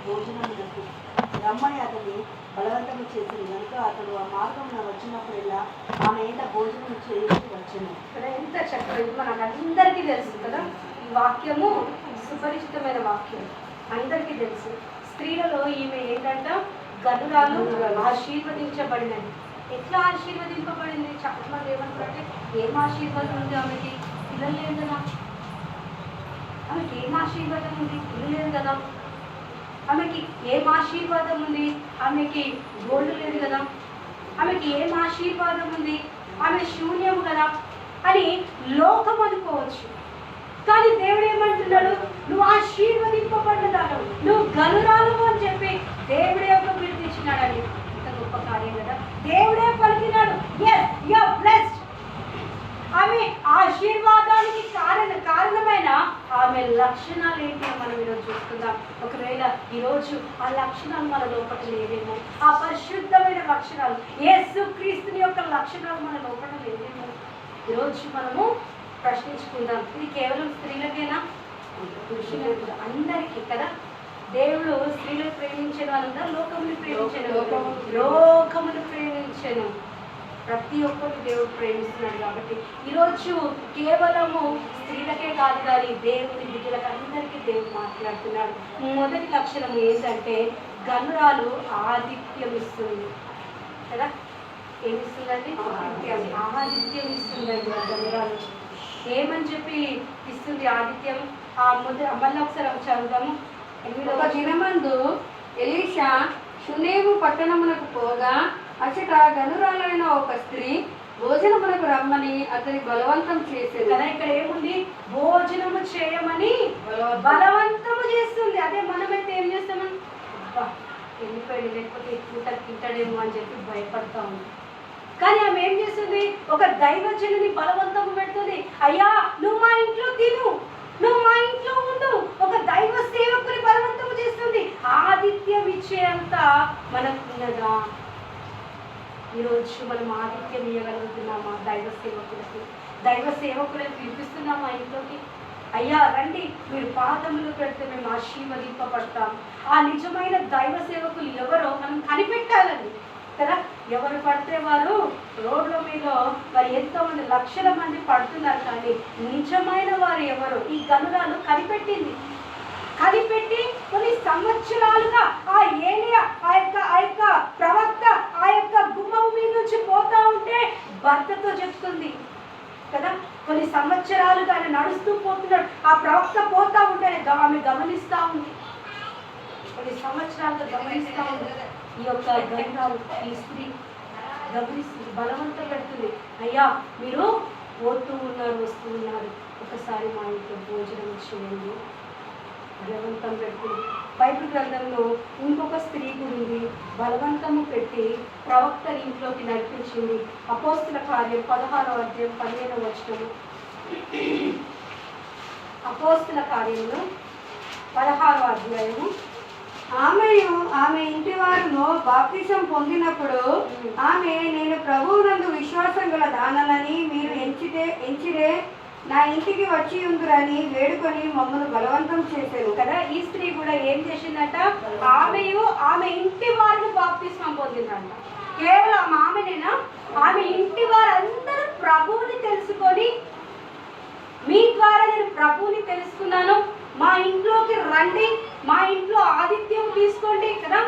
భోజనములకు రమ్మని అతన్ని బలవంతం చేసింది కనుక అతడు ఆ మార్గంలో వచ్చినప్పుడల్లా ఆమె ఏంట భోజనం చేసి వచ్చాను కదా. ఎంత చక్కగా ఇది మనకు అందరికీ తెలుసు కదా. ఈ వాక్యము సుపరిచితమైన వాక్యం, అందరికీ తెలుసు. స్త్రీలలో ఈమె ఏంటంట, గనురాలు ఆశీర్వదించబడినది. ఎట్లా ఆశీర్వదింపబడింది? చాలా మంది ఏమంటారంటే, ఏం ఆశీర్వాదం ఉంది ఆమెకి? పిల్లలు లేదు కదా. ఆమెకి ఏం ఆశీర్వాదం ఉంది? పిల్లలు లేదు కదా. ఆమెకి ఏం ఆశీర్వాదం ఉంది? ఆమెకి గోల్డ్ లేదు కదా. ఆమెకి ఏం ఆశీర్వాదం ఉంది? ఆమె శూన్యం కదా అని లోకం అనుకోవచ్చు. కానీ దేవుడు ఏమంటున్నాడు, నువ్వు ఆశీర్వదింపబడ్డదాను, నువ్వు గనురాలు అని చెప్పి దేవుడే ఒక పిలిపించినాడని. ఇంత గొప్ప కార్యం కదా. దేవుడే పలికినాడు, yes you are blessed. ఆమె ఆశీర్వాదానికి కారణమైన ఆమె లక్షణాలు ఏంటి అని మనం ఈరోజు చూసుకుందాం. ఒకవేళ ఈరోజు ఆ లక్షణాలు మన లోపల లేవేమో, ఆ పరిశుద్ధమైన లక్షణాలు, యేసుక్రీస్తుని యొక్క లక్షణాలు మన లోపల లేవేమో ఈరోజు మనము ప్రశ్నించుకుందాం. ఇది కేవలం స్త్రీలకేనా? పురుషులకు, అందరికీ కదా. దేవుడు స్త్రీలను ప్రేమించను అనంతా లోకముని ప్రేమించను, లోకమును ప్రేమించను. ప్రతి ఒక్కరిని దేవుడు ప్రేమిస్తున్నాడు. కాబట్టి ఈరోజు కేవలము స్త్రీలకే కాదు కానీ దేవుని బిడ్డలకు అందరికీ దేవుడు మాట్లాడుతున్నాడు. మొదటి లక్షణం ఏంటంటే, గనురాలు ఆదిత్యం ఇస్తుంది కదా. ఏమిస్తుందండి? ఆదిత్యం ఇస్తుందండి. ఆ గనురాలు ఏమని చెప్పి ఇస్తుంది ఆదిత్యం? మళ్ళీ ఒకసారి చదువుదాము. ఒక దినమందు ఎలీషా షునేము పట్టణమునకు పోగా అచ్చట గనురాలైన ఒక స్త్రీ భోజనమునకు రమ్మని అతని బలవంతం చేసేది కదా. ఇక్కడ ఏముంది? భోజనము చేయమని బలవంతము చేస్తుంది. అదే మనమైతే ఏం చేస్తామని, వెళ్ళిపోయాడు లేకపోతే పూట తింటాడేమో అని చెప్పి భయపడతా ఉంది. కానీ ఆమె ఏం చేస్తుంది? ఒక దైవజనుని బలవంతం పెడుతుంది. అయ్యా నువ్వు మా ఇంట్లో తిను, నువ్వు మా ఇంట్లో ఉండు. ఒక దైవ సేవకుని బలవంతం చేస్తుంది. ఆదిత్యం ఇచ్చేంత మనకున్నదా? ఈరోజు మనం ఆదిత్యం ఇవ్వగలుగుతున్నామా? దైవ సేవకులను పిలిపిస్తున్నామా ఇంట్లోకి? అయ్యా రండి, మీరు పాదములు పెడితే మేము ఆశీర్వదింపబడతాం. ఆ నిజమైన దైవ సేవకులు ఎవరో మనం కనిపెట్టాలని కదా. ఎవరు పడితే వారు రోడ్ల మీద మరి ఎంతోమంది లక్షల మంది పడుతున్నారు, కానీ నిజమైన వారు ఎవరు? ఈ గనురాలు కనిపెట్టింది. కనిపెట్టి కొన్ని సంవత్సరాలుగా ఆ ఏలియా ఆ యొక్క ప్రవక్త ఆ యొక్క గుమ్మం మీద నుంచి పోతా ఉంటే భర్తతో చెప్తుంది కదా. కొన్ని సంవత్సరాలుగా ఆయన నడుస్తూ పోతున్నాడు, ఆ ప్రవక్త పోతా ఉంటే ఆమె గమనిస్తూ ఉంది. కొన్ని సంవత్సరాలుగా గమనిస్తూ ఉంది. ఈ యొక్క గనురాలు, ఈ స్త్రీ గమనిస్తుంది, బలవంతం పెడుతుంది. అయ్యా మీరు పోతూ ఉన్నారు, వస్తూ ఉన్నారు, ఒకసారి మా ఇంట్లో భోజనం చేయండి. బలవంతం పెడుతుంది. బైబిల్ గ్రంథంలో ఇంకొక స్త్రీ గురించి బలవంతము పెట్టి ప్రవక్త ఇంట్లోకి నడిపించింది. అపోస్తుల కార్యం 16వ అధ్యాయం 15వ వచనము. అపోస్తుల కార్యంలో 16వ అధ్యాయము. ఆమె ఇంటి వారును బాప్తిసం పొందినప్పుడు ఆమె, నేను ప్రభువునందు విశ్వాసం గల దానని మీరు ఎంచిరే నా ఇంటికి వచ్చి ఉందిరని వేడుకొని మమ్మల్ని బలవంతం చేశారు కదా. ఈ స్త్రీ కూడా ఏం చేసిందట? ఆమె ఇంటి వారిని బాప్తిస్మం పొందిందంట. కేవలం ఆమెనేనా? ఆమె ఇంటి వారందరూ ప్రభువుని తెలుసుకొని, మీ ద్వారా నేను ప్రభువుని తెలుసుకున్నాను, మా ఇంట్లోకి రండి, మా ఇంట్లో ఆతిథ్యం తీసుకోండి కదా.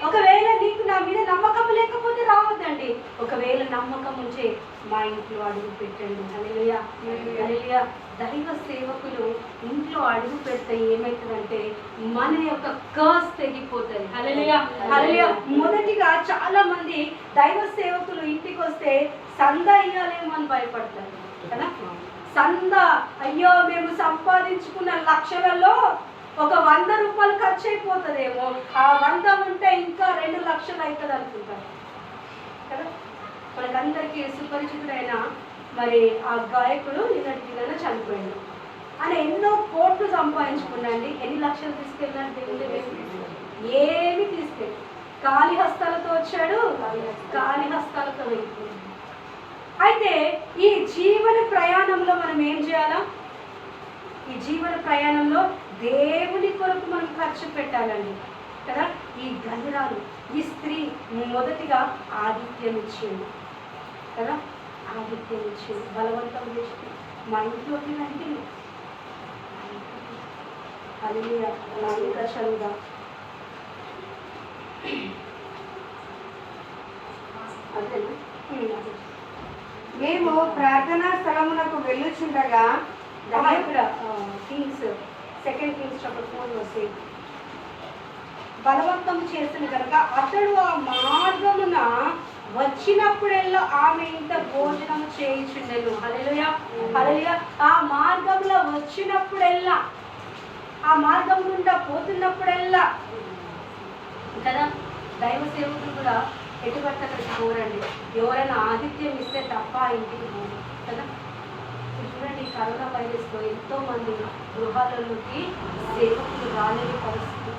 ఒకవేళ నీకు నా మీద నమ్మకం లేకపోతే రావద్దండి, ఒకవేళ నమ్మకం ఉంచే మా ఇంట్లో అడుగు పెట్టండి. హల్లెలూయా, హల్లెలూయా. దైవ సేవకులు ఇంట్లో అడుగు పెడితే ఏమవుతుందంటే మన యొక్క కర్స్ తెగిపోతుంది. హల్లెలూయా, హల్లెలూయా. మొదటిగా చాలా మంది దైవ సేవకులు ఇంటికి వస్తే సంద ఇయ్యాలేమో అని భయపడతారు కదా. సంద, అయ్యో మేము సంపాదించుకున్న లక్షలలో ఒక 100 రూపాయలు ఖర్చు అయిపోతుందేమో, ఆ 100 ఉంటే ఇంకా 2 లక్షలు అవుతుంది అనుకుంటారు కదా. మనకందరికీ సుపరిచితుడైన మరి ఆ గాయకుడు నిన్నటి దినాన చనిపోయాడు. ఆయన ఎన్నో కోట్లు సంపాదించుకున్నాండి. ఎన్ని లక్షలు తీసుకెళ్ళాడు దేవుడి? ఏమి తీసుకెళ్ళి ఖాళీ హస్తాలతో వచ్చాడు, ఖాళీ హస్తాలతో వెళ్ళిపోయాడు. అయితే ఈ జీవన ప్రయాణంలో మనం ఏం చేయాలా? ఈ జీవన ప్రయాణంలో దేవుని కొరకు మనం ఖర్చు పెట్టాలండి. కదా. ఈ గనురాలు, ఈ స్త్రీ మొదటిగా ఆతిథ్యం ఇచ్చింది కదా, ఆతిథ్యం ఇచ్చింది. బలవంతం చేసి మా ఇంట్లోకి రండి, అది దశలుగా అదేనా. మేము ప్రార్థనా స్థలమునకు వెళ్ళుచుండగా ఇక్కడ కింగ్స్ 2 Kings chapter 4 verse 8. బలవంతం చేసిన కనుక అతడు ఆ మార్గమున వచ్చినప్పుడెల్లా ఆమె ఇంత భోజనం చేయించుండెను. హల్లెలూయా, హల్లెలూయా. ఆ మార్గంలో వచ్చినప్పుడెల్లా, ఆ మార్గం గుండా పోతున్నప్పుడెల్లా కదా, దైవ సేవకులు కూడా ఎటువంటి అక్కడికి పోరండి. ఎవరైనా ఆతిథ్యం ఇస్తే తప్ప ఇంటికి పోరు కదా. చూడండి, కరోనా వైరస్లో ఎంతో మంది గృహాలలోకి సేవకులు రాలేని పరిస్థితి.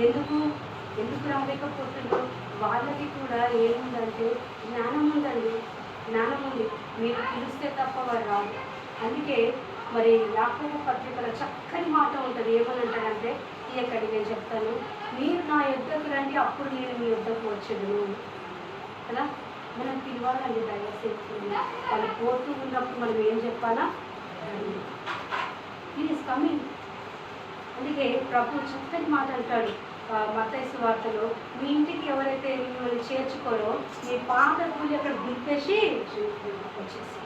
ఎందుకు రాలేకపోతున్నారు? వాళ్ళకి కూడా ఏముందంటే జ్ఞానం ఉందండి, జ్ఞానం ఉంది. మీరు పిలిస్తే తప్ప వారు రాదు. అందుకే మరి యాకోబు పత్రికలో చక్కని మాట ఉంటుంది. ఏమని అంటాడంటే, ఎక్కడికి నేను చెప్తాను, మీరు నా యుద్ధకు రండి, అప్పుడు నేను మీ యుద్ధకు వచ్చేది కదా. మనం పిలవాలండి దయచేసి. వాళ్ళు పోతూ ఉన్నప్పుడు మనం ఏం చెప్పాలా, ఇది ఇస్ కమింగ్. అందుకే ప్రభు చక్కని మాట అంటాడు మత్తయి సువార్తలో, మీ ఇంటికి ఎవరైతే మిమ్మల్ని చేర్చుకోరో మీ పాత ధూళి అక్కడ దింపేసి వచ్చేసి,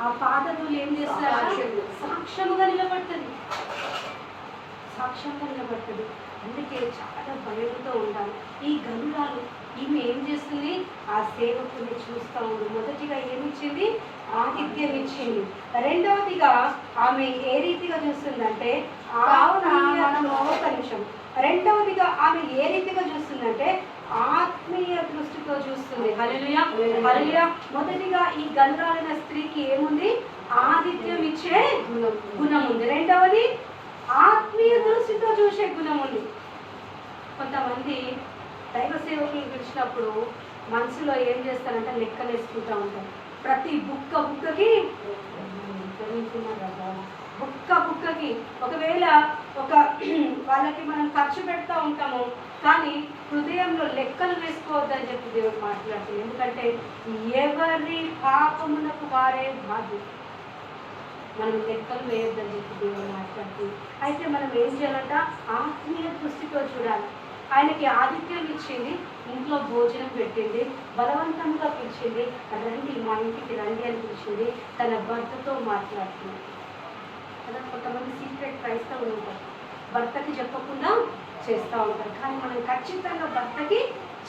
ఆ పాత ధూళి ఏం చేస్తారు, సాక్ష్యముగా నిలబడుతుంది, సాక్ష్యంగా నిలబడుతుంది. అందుకే చాలా భయంతో ఉండాలి. ఈ గనురాలు ఈమె ఏం చేస్తుంది, ఆ సేవకుని చూస్తూ ఉంది. మొదటిగా ఏమిచ్చింది, ఆతిథ్యం ఇచ్చింది. రెండవదిగా ఆమె ఏ రీతిగా చూస్తుందంటే, ఒక నిమిషం, రెండవదిగా ఆమె ఏ రీతిగా చూస్తుందంటే ఆత్మీయ దృష్టితో చూస్తుంది. హల్లెలూయా, హల్లెలూయా. మొదటిగా ఈ గనురాలైన స్త్రీకి ఏముంది, ఆతిథ్యం ఇచ్చే గుణం ఉంది. రెండవది ఆత్మీయ దృష్టితో చూసే గుణం ఉంది. కొంతమంది దైవ సేవకులు పిలిచినప్పుడు మనసులో ఏం చేస్తారంటే లెక్కలు వేసుకుంటూ ఉంటారు. ప్రతి బుక్కకి ఒకవేళ వాళ్ళకి మనం ఖర్చు పెడతా ఉంటాము, కానీ హృదయంలో లెక్కలు వేసుకోవద్దని చెప్పి దేవుడు మాట్లాడుతుంది. ఎందుకంటే ఎవరి పాపమునకు వారే బాధ్యత. మనం లెక్కలు వేయొద్దని చెప్పి దేవుడు మాట్లాడుతుంది. అయితే మనం ఏం చేయాలంట, ఆత్మీయ దృష్టితో చూడాలి. ఆయనకి ఆతిథ్యం ఇచ్చింది, ఇంట్లో భోజనం పెట్టింది, బలవంతంగా పిలిచింది, రండి మా ఇంటికి రండి అని పిలిచింది. తన భర్తతో మాట్లాడుతుంది కదా. కొంతమంది సీక్రెట్ క్రైస్తవులు ఉంటారు, భర్తకి చెప్పకుండా చేస్తూ ఉంటారు. కానీ మనం ఖచ్చితంగా భర్తకి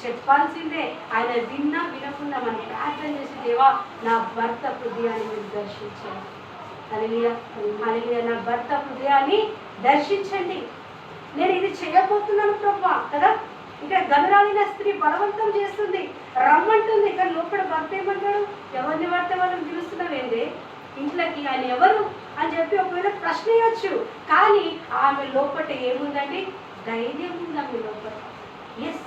చెప్పాల్సిందే. ఆయన విన్నా వినకుండా మనం ప్రార్థన చేసి, దేవా నా భర్త హృదయాన్ని మీరు దర్శించండి. హల్లెలూయా, హల్లెలూయా. నా భర్త హృదయాన్ని దర్శించండి, నేను ఇది చేయబోతున్నాను ప్రభా కదా. ఇక్కడ గనురాలైన స్త్రీ బలవంతం చేస్తుంది, రమ్మంటుంది. కానీ లోపల భర్త ఏమంటాడు, ఎవరిని పడితే వాళ్ళని పిలుస్తున్నావేంది ఇంట్లోకి, ఆయన ఎవరు అని చెప్పి ఒకవేళ ప్రశ్న ఇవ్వచ్చు. కానీ ఆమె లోపల ఏముందండి, ధైర్యం ఉంది ఆమె లోపల. ఎస్,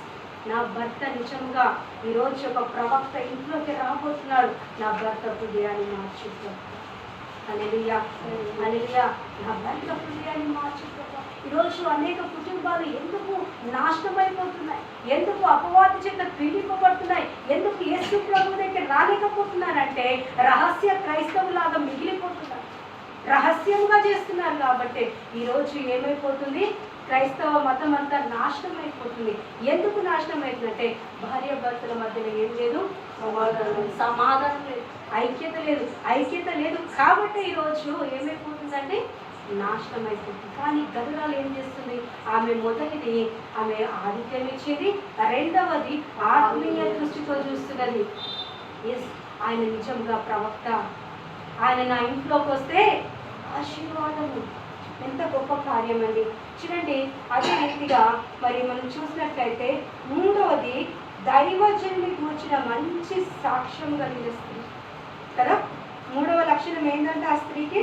నా భర్త నిజంగా ఈరోజు ఒక ప్రవక్త ఇంట్లోకి రాబోతున్నాడు, నా భర్త హృదయాన్ని మార్చుతాడు. హల్లెలూయా, హల్లెలూయా. నా భర్త హృదయాన్ని మార్చుతాడు. ఈరోజు అనేక కుటుంబాలు ఎందుకు నాశనమైపోతున్నాయి, ఎందుకు అపవాది చేత పీడిపబడుతున్నాయి, ఎందుకు యేసు ప్రభు దగ్గర రాలేకపోతున్నారంటే రహస్య క్రైస్తవులాగా మిగిలిపోతున్నారు, రహస్యంగా చేస్తున్నారు. కాబట్టి ఈరోజు ఏమైపోతుంది, క్రైస్తవ మతం అంతా నాశనం అయిపోతుంది. ఎందుకు నాశనం అవుతుందంటే భార్య భర్తల మధ్యలో ఏం లేదు, సమాధానం లేదు, ఐక్యత లేదు. కాబట్టి ఈరోజు ఏమైపోతుందంటే నాశనం అయిపోతుంది. కానీ గనురాలు ఏం చేస్తుంది, ఆమె మొదటిది ఆమె ఆతిథ్యం ఇచ్చేది, రెండవది ఆత్మీయ దృష్టితో చూస్తున్నది. ఎస్, ఆయన నిజంగా ప్రవక్త, ఆయన నా ఇంట్లోకి వస్తే ఆశీర్వాదము. ఎంత గొప్ప కార్యం అండి. చూడండి, అదే రీతిగా మరి మనం చూసినట్లయితే మూడవది దైవజనుని కూర్చిన మంచి సాక్ష్యం కలిగిన స్త్రీ కదా. మూడవ లక్షణం ఏంటంటే ఆ స్త్రీకి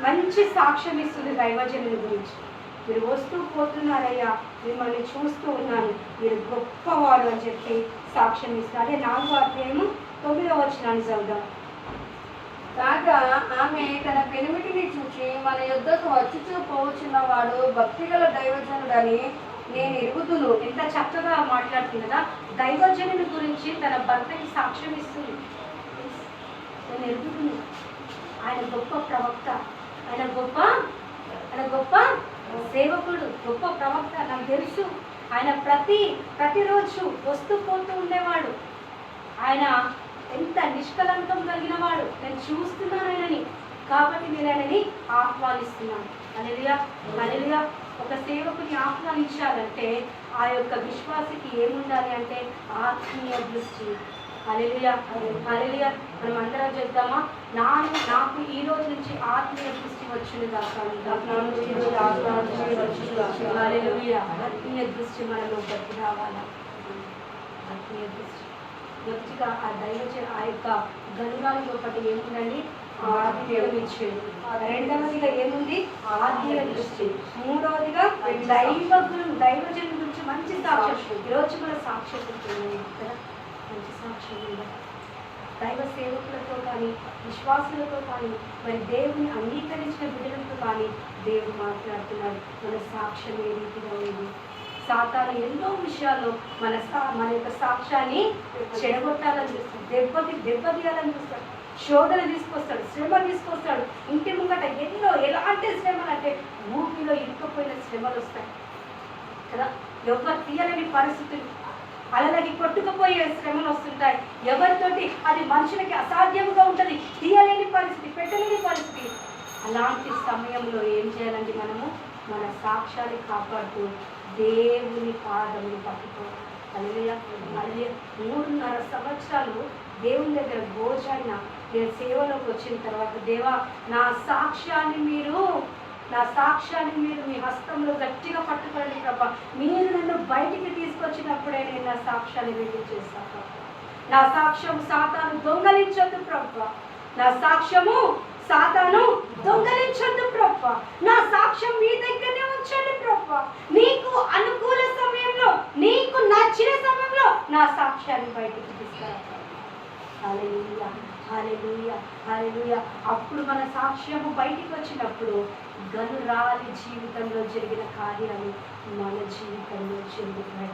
మంచి సాక్ష్యం ఇస్తుంది దైవజనుని గురించి. మీరు వస్తూ పోతున్నారయ్యా, మిమ్మల్ని చూస్తూ ఉన్నాను, మీరు గొప్పవాడు అని చెప్పి సాక్ష్యం ఇస్తారు. అదే 4వ అధ్యాయము 9వ వచనాన్ని చదువుదాం. కాగా ఆమె తన పెనిమిటిని చూచి మన యుద్ధకు వచ్చుచూ పోవచ్చున్న ఉన్నవాడు భక్తిగల దైవజనుడని నేను ఎరుగుదును. ఎంత చక్కగా మాట్లాడుతుంది కదా, దైవజనుని గురించి తన భర్తకి సాక్ష్యం ఇస్తుంది. నేను ఎరుగుతున్నాను, ఆయన గొప్ప ప్రవక్త, ఆయన గొప్ప సేవకుడు, గొప్ప ప్రవక్త, నాకు తెలుసు. ఆయన ప్రతిరోజు వస్తూ పోతూ ఉండేవాడు. ఆయన ఎంత నిష్కలంకం కలిగిన వాడు, నేను చూస్తున్నాను ఆయనని, కాబట్టి నేను ఆయనని ఆహ్వానిస్తున్నాను. హల్లెలూయా. ఒక సేవకుని ఆహ్వానించాలంటే ఆ యొక్క విశ్వాసికి ఏముండాలి అంటే ఆత్మీయ దృష్టి. హల్లెలూయా. మనం అందరం చెప్తామా, నాకు ఈ రోజు నుంచి ఆత్మీయ దృష్టి వచ్చింది కాక. హల్లెలూయా. ఆత్మీయ దృష్టి మనలో గట్టి రావాలా. ఆత్మీయ దృష్టి గట్టిగా ఆ యొక్క గనురాలి లోపల ఏముందండి, ఆత్మీయం ఇచ్చేది. రెండవదిగా ఏముంది, ఆత్మీయ దృష్టి. మూడవదిగా దైవజనుల గురించి మంచి సాక్ష్యం. ఈరోజు మన సాక్ష్యం ఉంటుంది కదా, మంచి సాక్ష్యం ఉందా? దైవ సేవకులతో కానీ విశ్వాసులతో కానీ మరి దేవుని అంగీకరించిన బిడ్డలతో కానీ దేవుడు మాట్లాడుతున్నాడు. మన సాక్ష్యం ఏ రీతిగా ఉంది? సాతాను ఎన్నో విషయాల్లో మన యొక్క సాక్ష్యాన్ని చెడగొట్టాలని చూస్తాడు, దెబ్బతీయాలని చూస్తాడు, శోధన తీసుకొస్తాడు, శ్రమ తీసుకొస్తాడు. ఇంటి ముంగట ఎలాంటి శ్రమలు అంటే ఊపిలో ఇరుక్కుపోయిన శ్రమలు వస్తాయి కదా, ఎవరు తీయలేని పరిస్థితులు, అలలకి కొట్టుకుపోయే శ్రమలు వస్తుంటాయి. ఎవరితోటి అది మనుషులకి అసాధ్యంగా ఉంటుంది, తీయలేని పరిస్థితి, పెట్టలేని పరిస్థితి. అలాంటి సమయంలో ఏం చేయాలంటే మనము మన సాక్ష్యాన్ని కాపాడుతూ దేవుని పాదములు పట్టుకోవాలి. హల్లెలూయా. 3.5 సంవత్సరాలు దేవుని దగ్గర భోజన నేను సేవలోకి వచ్చిన తర్వాత, దేవా నా సాక్ష్యాన్ని మీరు మీ హస్తంలో గట్టిగా పట్టుకోండి ప్రభా. మీరు నన్ను బయటికి తీసుకొచ్చినప్పుడే నేను నా సాక్ష్యాన్ని వెళ్లి చేస్తాను. నా సాక్ష్యం సాతాను దొంగలించొద్దు ప్రభా. నా సాక్ష్యము సాతాను దొంగలించొద్దు ప్రభా. నా సాక్ష్యం మీ దగ్గరనే ఉంచండి ప్రభా. నీకు అనుకూల సమయంలో, నీకు నచ్చిన సమయంలో నా సాక్ష్యాన్ని బయటికి తీసుకురా. హల్లెలూయా. అప్పుడు మన సాక్ష్యము బయటికి వచ్చినప్పుడు గనురాలి జీవితంలో జరిగిన కార్యాలు మన జీవితంలో జరుగుతాయి.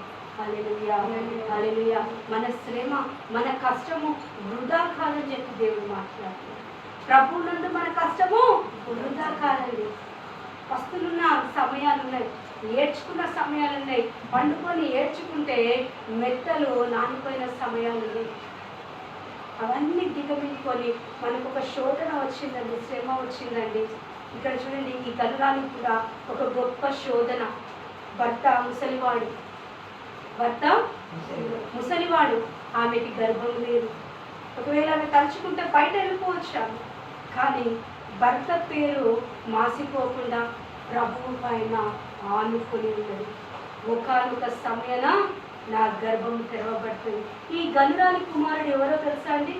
హల్లెలూయా. మన శ్రమ, మన కష్టము వృధా కాదని చెప్పి దేవుడు మాట్లాడుతున్నాడు. ప్రభువునందు మన కష్టము వృధా కాదండి. పస్తులున్న సమయాలు ఉన్నాయి, ఏడ్చుకున్న సమయాలు ఉన్నాయి, పండుకొని ఏడ్చుకుంటే మెత్తలు నానిపోయిన సమయాలు ఉన్నాయి. అవన్నీ దిగమించుకొని మనకు ఒక శోధన వచ్చిందండి, శ్రమ వచ్చిందండి. ఇక్కడ చూడండి, ఈ గనురానికి కూడా ఒక గొప్ప శోధన. భర్త ముసలివాడు, ఆమెకి గర్భం లేదు. ఒకవేళ ఆమె తలుచుకుంటే బయట వెళ్ళిపోవచ్చు ఆమె, కానీ భర్త పేరు మాసిపోకుండా ప్రభువు పైన ఆనుకొని ఉన్నది. ఒకనొక సమయాన నా గర్భం తెరవబడుతుంది. ఈ గనురాలి కుమారుడు ఎవరో తెలుసా అండి?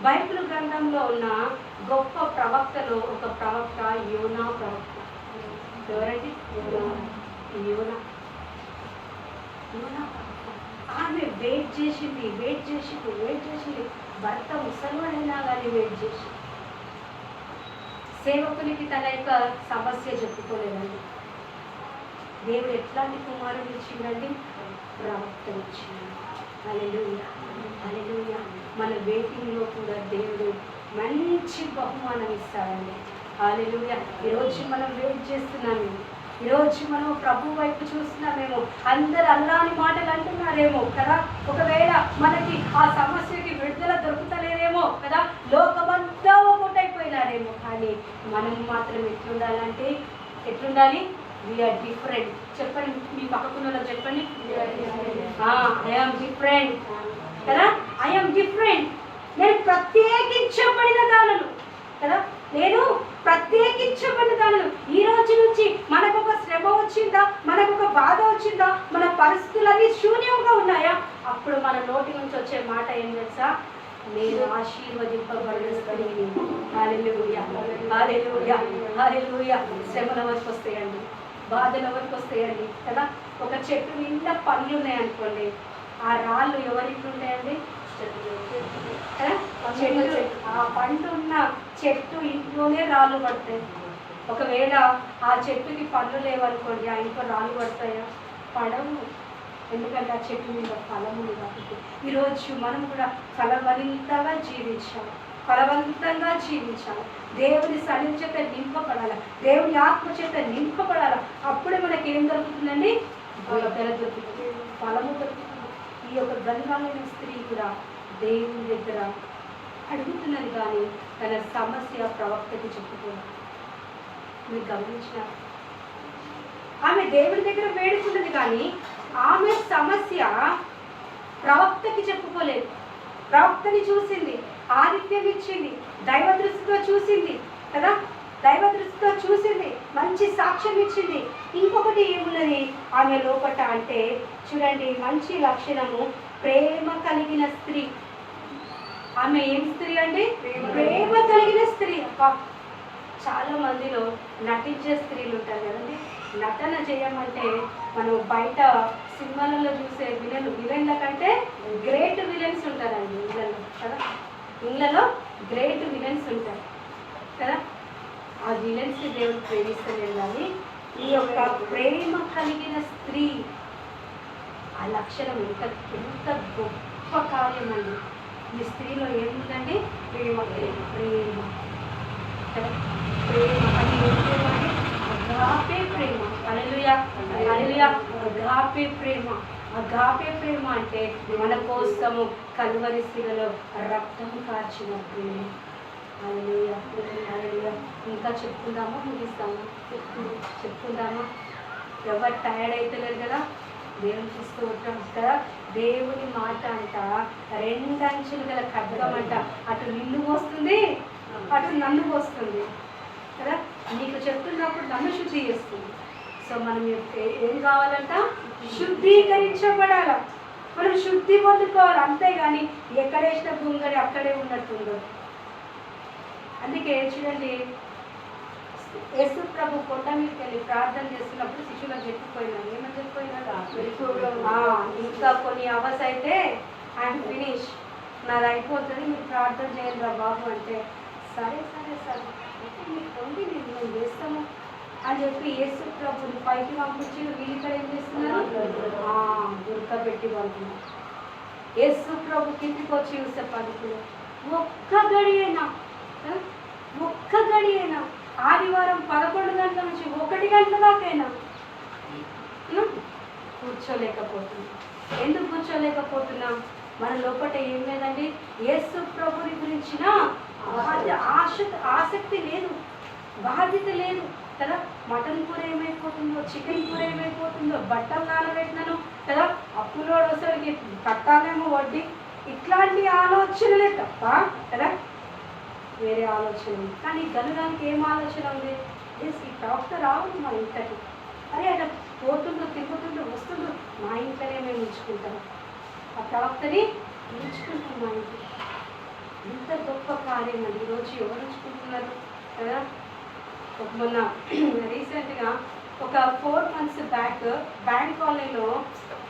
బైబిల్ గ్రంథంలో ఉన్న గొప్ప ప్రవక్తలో ఒక ప్రవక్త యోనా ప్రవక్త. ఎవరండి? యోనా. ఆమె వెయిట్ చేసింది. భర్త ముసలివాడైనా కానీ వెయిట్ చేసింది. సేవకునికి తన యొక్క సమస్య చెప్పుకోలేదండి. దేవుడు ఎట్లాంటి కుమారుడు ఇచ్చిందండి? ప్రవక్త ఇచ్చింది. హల్లెలూయా. మన వెయిటింగ్లో కూడా దేవుడు మంచి బహుమానం ఇస్తాడండి. హల్లెలూయా. ఈరోజు మనం వెయిట్ చేస్తున్నాము, ఈరోజు మనం ప్రభు వైపు చూస్తున్నామేమో, అందరు అల్లాని మాటలు అంటున్నారేమో కదా. ఒకవేళ మనకి ఆ సమస్యకి విడుదల దొరుకుతలేదేమో కదా, లోకమంతా ఒకటైపోయినారేమో. కానీ మనం మాత్రం ఎట్లుండాలి? We are different. చెప్పండి, మీ పక్కకున్న చెప్పండి, ఐఎమ్ డిఫరెంట్ కదా. I'm different. నేను ప్రత్యేకించబడిన దానను కదా, నేను ప్రత్యేకించబడిన దానను. ఈ రోజు నుంచి మనకు ఒక శ్రమ వచ్చిందా, మనకు ఒక బాధ వచ్చిందా, మన పరిస్థితులన్నీ శూన్యంగా ఉన్నాయా, అప్పుడు మన నోటి నుంచి వచ్చే మాట ఏం తెలుసా? నేను ఆశీర్వదింపబడిన స్త్రీని. హల్లెలూయా. శ్రమల వరకు వస్తాయండి, బాధల వరకు వస్తాయండి కదా. ఒక చెట్టు నిండా పండ్లు ఉన్నాయనుకోండి, ఆ రాళ్ళు ఎవరికి ఉంటాయండి? కదా? చెట్టు ఆ పండు ఉన్న చెట్టు ఇంట్లోనే రాళ్ళు పడతాయి. ఒకవేళ ఆ చెట్టుకి పండ్లు లేవనుకోండి, ఆ ఇంట్లో రాళ్ళు పడతాయా? పడవు. ఎందుకంటే ఆ చెట్టు మీద ఫలము ఉంది కాబట్టి. ఈరోజు మనం కూడా ఫలవంతంగా జీవించాలి, ఫలవంతంగా జీవించాలి. దేవుని సన్నిధి చేత నింపబడాలి, దేవుని ఆత్మ చేత నింపబడాలి. అప్పుడే మనకి ఏం దొరుకుతుందండి? బెల దొరుకుతుంది, ఫలము దొరుకుతుంది. ఈ యొక్క గంగాలైన స్త్రీ కూడా దేవుని దగ్గర అడుగుతున్నది, కానీ తన సమస్య ప్రవక్తకి చెప్పుకోవాలి. మీరు గమనించినారు, ఆమె దేవుని దగ్గర వేడుకున్నది, కానీ ఆమె సమస్య ప్రవక్తకి చెప్పుకోలేదు. ప్రవక్తని చూసింది, ఆదిత్యం ఇచ్చింది, దైవ దృష్టితో చూసింది కదా, దైవ దృష్టితో చూసింది, మంచి సాక్ష్యం ఇచ్చింది. ఇంకొకటి ఏమున్నది ఆమె లోపట అంటే చూడండి, మంచి లక్షణము, ప్రేమ కలిగిన స్త్రీ. ఆమె ఏం స్త్రీ అండి? ప్రేమ కలిగిన స్త్రీ. చాలా మందిలో నటించే స్త్రీలు ఉంటారు కదండి. నటన చేయమంటే మనం బయట సినిమాలలో చూసే విలన్ల కంటే గ్రేట్ విలన్స్ ఉంటారండి ఇళ్ళలో కదా. ఇళ్ళలో గ్రేట్ విలన్స్ ఉంటారు కదా. ఆ విలన్స్ దేవుడు ప్రేమిస్తలేదు, కానీ ఈ యొక్క ప్రేమ కలిగిన స్త్రీ ఆ లక్షణం ఎంత గొప్ప కార్యం అండి. ఈ స్త్రీలో ఏముందండి? ప్రేమ. ప్రేమ కదా. ప్రేమ అది ఏం ప్రేమ అండి? అగాపే ప్రేమ. హల్లెలూయా, హల్లెలూయా. అగాపే ప్రేమ. అగాపే ప్రేమ అంటే మన కోసము కల్వరి శిలలో రక్తము కార్చిన ప్రేమ. హల్లెలూయా, హల్లెలూయా. ఇంకా చెప్పుకుందామా? ముగిస్తామా? చెప్పుకుందామా? ఎవరు టైర్డ్ అవుతలేరు కదా, దేవుని చూస్తూ ఉంటాం కదా. దేవుని మాట అంట రెండంచులు గల ఖడ్గం అంట, అటు నిన్ను పోస్తుంది, అటు నన్ను పోస్తుంది కదా. నీకు చెప్తున్నప్పుడు నన్ను శుద్ధి చేస్తుంది. సో మనం ఏం కావాలంట? శుద్ధీకరించబడాల. మనం శుద్ధి పొందుకోవాలి, అంతేగాని ఎక్కడేసిన గుంగడి అక్కడే ఉన్నట్టుండదు. అందుకే చూడండి, యేసు ప్రభు కొండ మీదకి వెళ్ళి ప్రార్థన చేస్తున్నప్పుడు శిష్యులకు చెప్పిపోయినాడు. ఏమని చెప్పిపోయినాడు? ఇంకా కొన్ని అవర్స్ అయితే ఐఎమ్ ఫినిష్, నాది అయిపోతుంది, మీరు ప్రార్థన చేయండి రా బాబు అంటే, సరే సరే సరే మీరు పొంది మేము చేస్తాము అని చెప్పి యేసు ప్రభుని పైకి పంపించి వీళ్ళు ఇక్కడ ఏం చేస్తున్నారు? గుర్తపెట్టి పంపుతున్నారు. యేసు ప్రభు కిందికి వచ్చి చూసే పడుకులు ఒక్క గడియైనా ఆదివారం 11 గంటల నుంచి 1 గంట దాకైనా కూర్చోలేకపోతున్నాం. ఎందుకు కూర్చోలేకపోతున్నాం? మన లోపల ఏం లేదండి? యేసు ప్రభుని గురించిన ఆసక్తి లేదు, బాధ్యత లేదు కదా. మటన్ కూర ఏమైపోతుందో, చికెన్ కూర ఏమైపోతుందో, బట్టలు నానబెట్టినాను కదా, అప్పులోడు వసరికి కట్టాలేమో వడ్డీ, ఇట్లాంటి ఆలోచనలే తప్ప కదా వేరే ఆలోచన. కానీ గనుడానికి ఏం ఆలోచన ఉంది? ఈ ప్రవక్త రావద్దు మా ఇంట్లోకి, అరే అట్లా పోతుండో తిరుగుతుండో వస్తుండో మా ఇంట్లోనే మేము ఉంచుకుంటాం, ఆ ప్రవక్తని ఉంచుకుంటాం మా ఇంట్లో. ఎంత గొప్ప కార్యం అండి. ఈరోజు ఎవరు ఉంచుకుంటున్నారు కదా. మొన్న రీసెంట్గా ఒక 4 months బ్యాక్ బ్యాంక్ కాలనీలో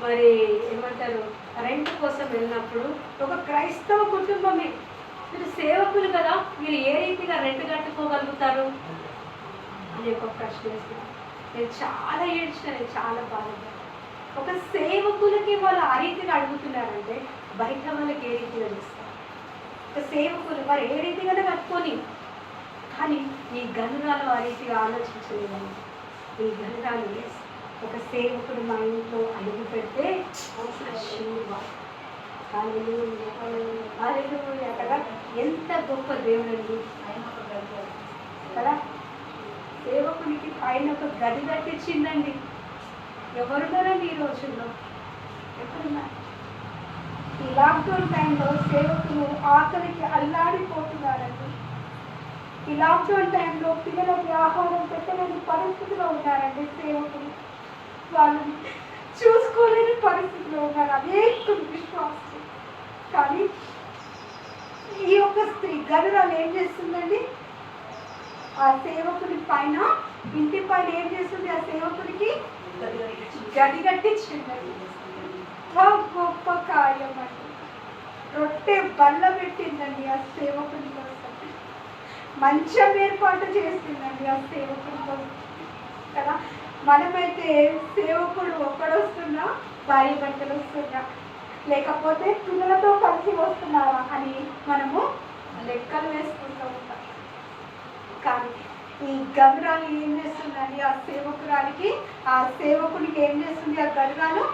మరి ఏమంటారు రెంట్ కోసం వెళ్ళినప్పుడు ఒక క్రైస్తవ కుటుంబమే, మీరు సేవకులు కదా, మీరు ఏ రీతిగా రెంట్ కట్టుకోగలుగుతారు అని ఒక ప్రశ్న వేస్తున్నారు. నేను చాలా ఏడ్చిన, నేను చాలా బాధపడ్డాను. ఒక సేవకులకి వాళ్ళు ఆ రీతిగా అడుగుతున్నారంటే బయట వాళ్ళకి ఏ రీతిగా ఇస్తారు? ఒక సేవకులు మరి ఏ రీతిగా కట్టుకొని, కానీ ఈ గనురాలు ఆ రీతిగా ఆలోచించలేదండి. ఈ గనురాలు ఒక సేవకుడు మా ఇంట్లో అడుగు పెడితే కదా, ఎంత గొప్ప దేవుడండి కదా. సేవకునికి పైన ఒక గది కట్టించిందండి. ఎవరున్నారండి ఈ రోజుల్లో? ఎక్కడున్నారు? ఈ లాక్డౌన్ టైంలో సేవకులు ఆకలికి అల్లాడిపోతున్నారండి. ఈ లాక్డౌన్ టైంలో పిల్లలకి ఆహారం పెట్టలేని పరిస్థితిలో ఉన్నారండి సేవకులు. వాళ్ళని చూసుకోలేని పరిస్థితిలో ఉన్నారు అనేక విశ్వాసం. కానీ ఈ యొక్క స్త్రీ గనురాలు ఏం చేస్తుందండి? ఆ సేవకుడి పైన, ఇంటి పైన ఏం చేస్తుంది? ఆ సేవకుడికి గది కట్టించిందండి. గొప్ప కార్యం అండి. రొట్టె బల్ల పెట్టిందండి ఆ సేవకుని కోసం, మంచం ఏర్పాటు చేసిందండి ఆ సేవకుని కోసం కదా. మనమైతే సేవకుడు ఒక్కడొస్తున్నా, భార్య భర్తలు వస్తున్నా, లేకపోతే పిల్లలతో కలిసి వస్తున్నారా అని మనము లెక్కలు వేసుకుంటూ ఉంటాం. కానీ ఈ గరురాలు ఏం చేస్తుందండి ఆ సేవకురాలికి, ఆ సేవకునికి ఏం చేస్తుంది ఆ గరురాలు?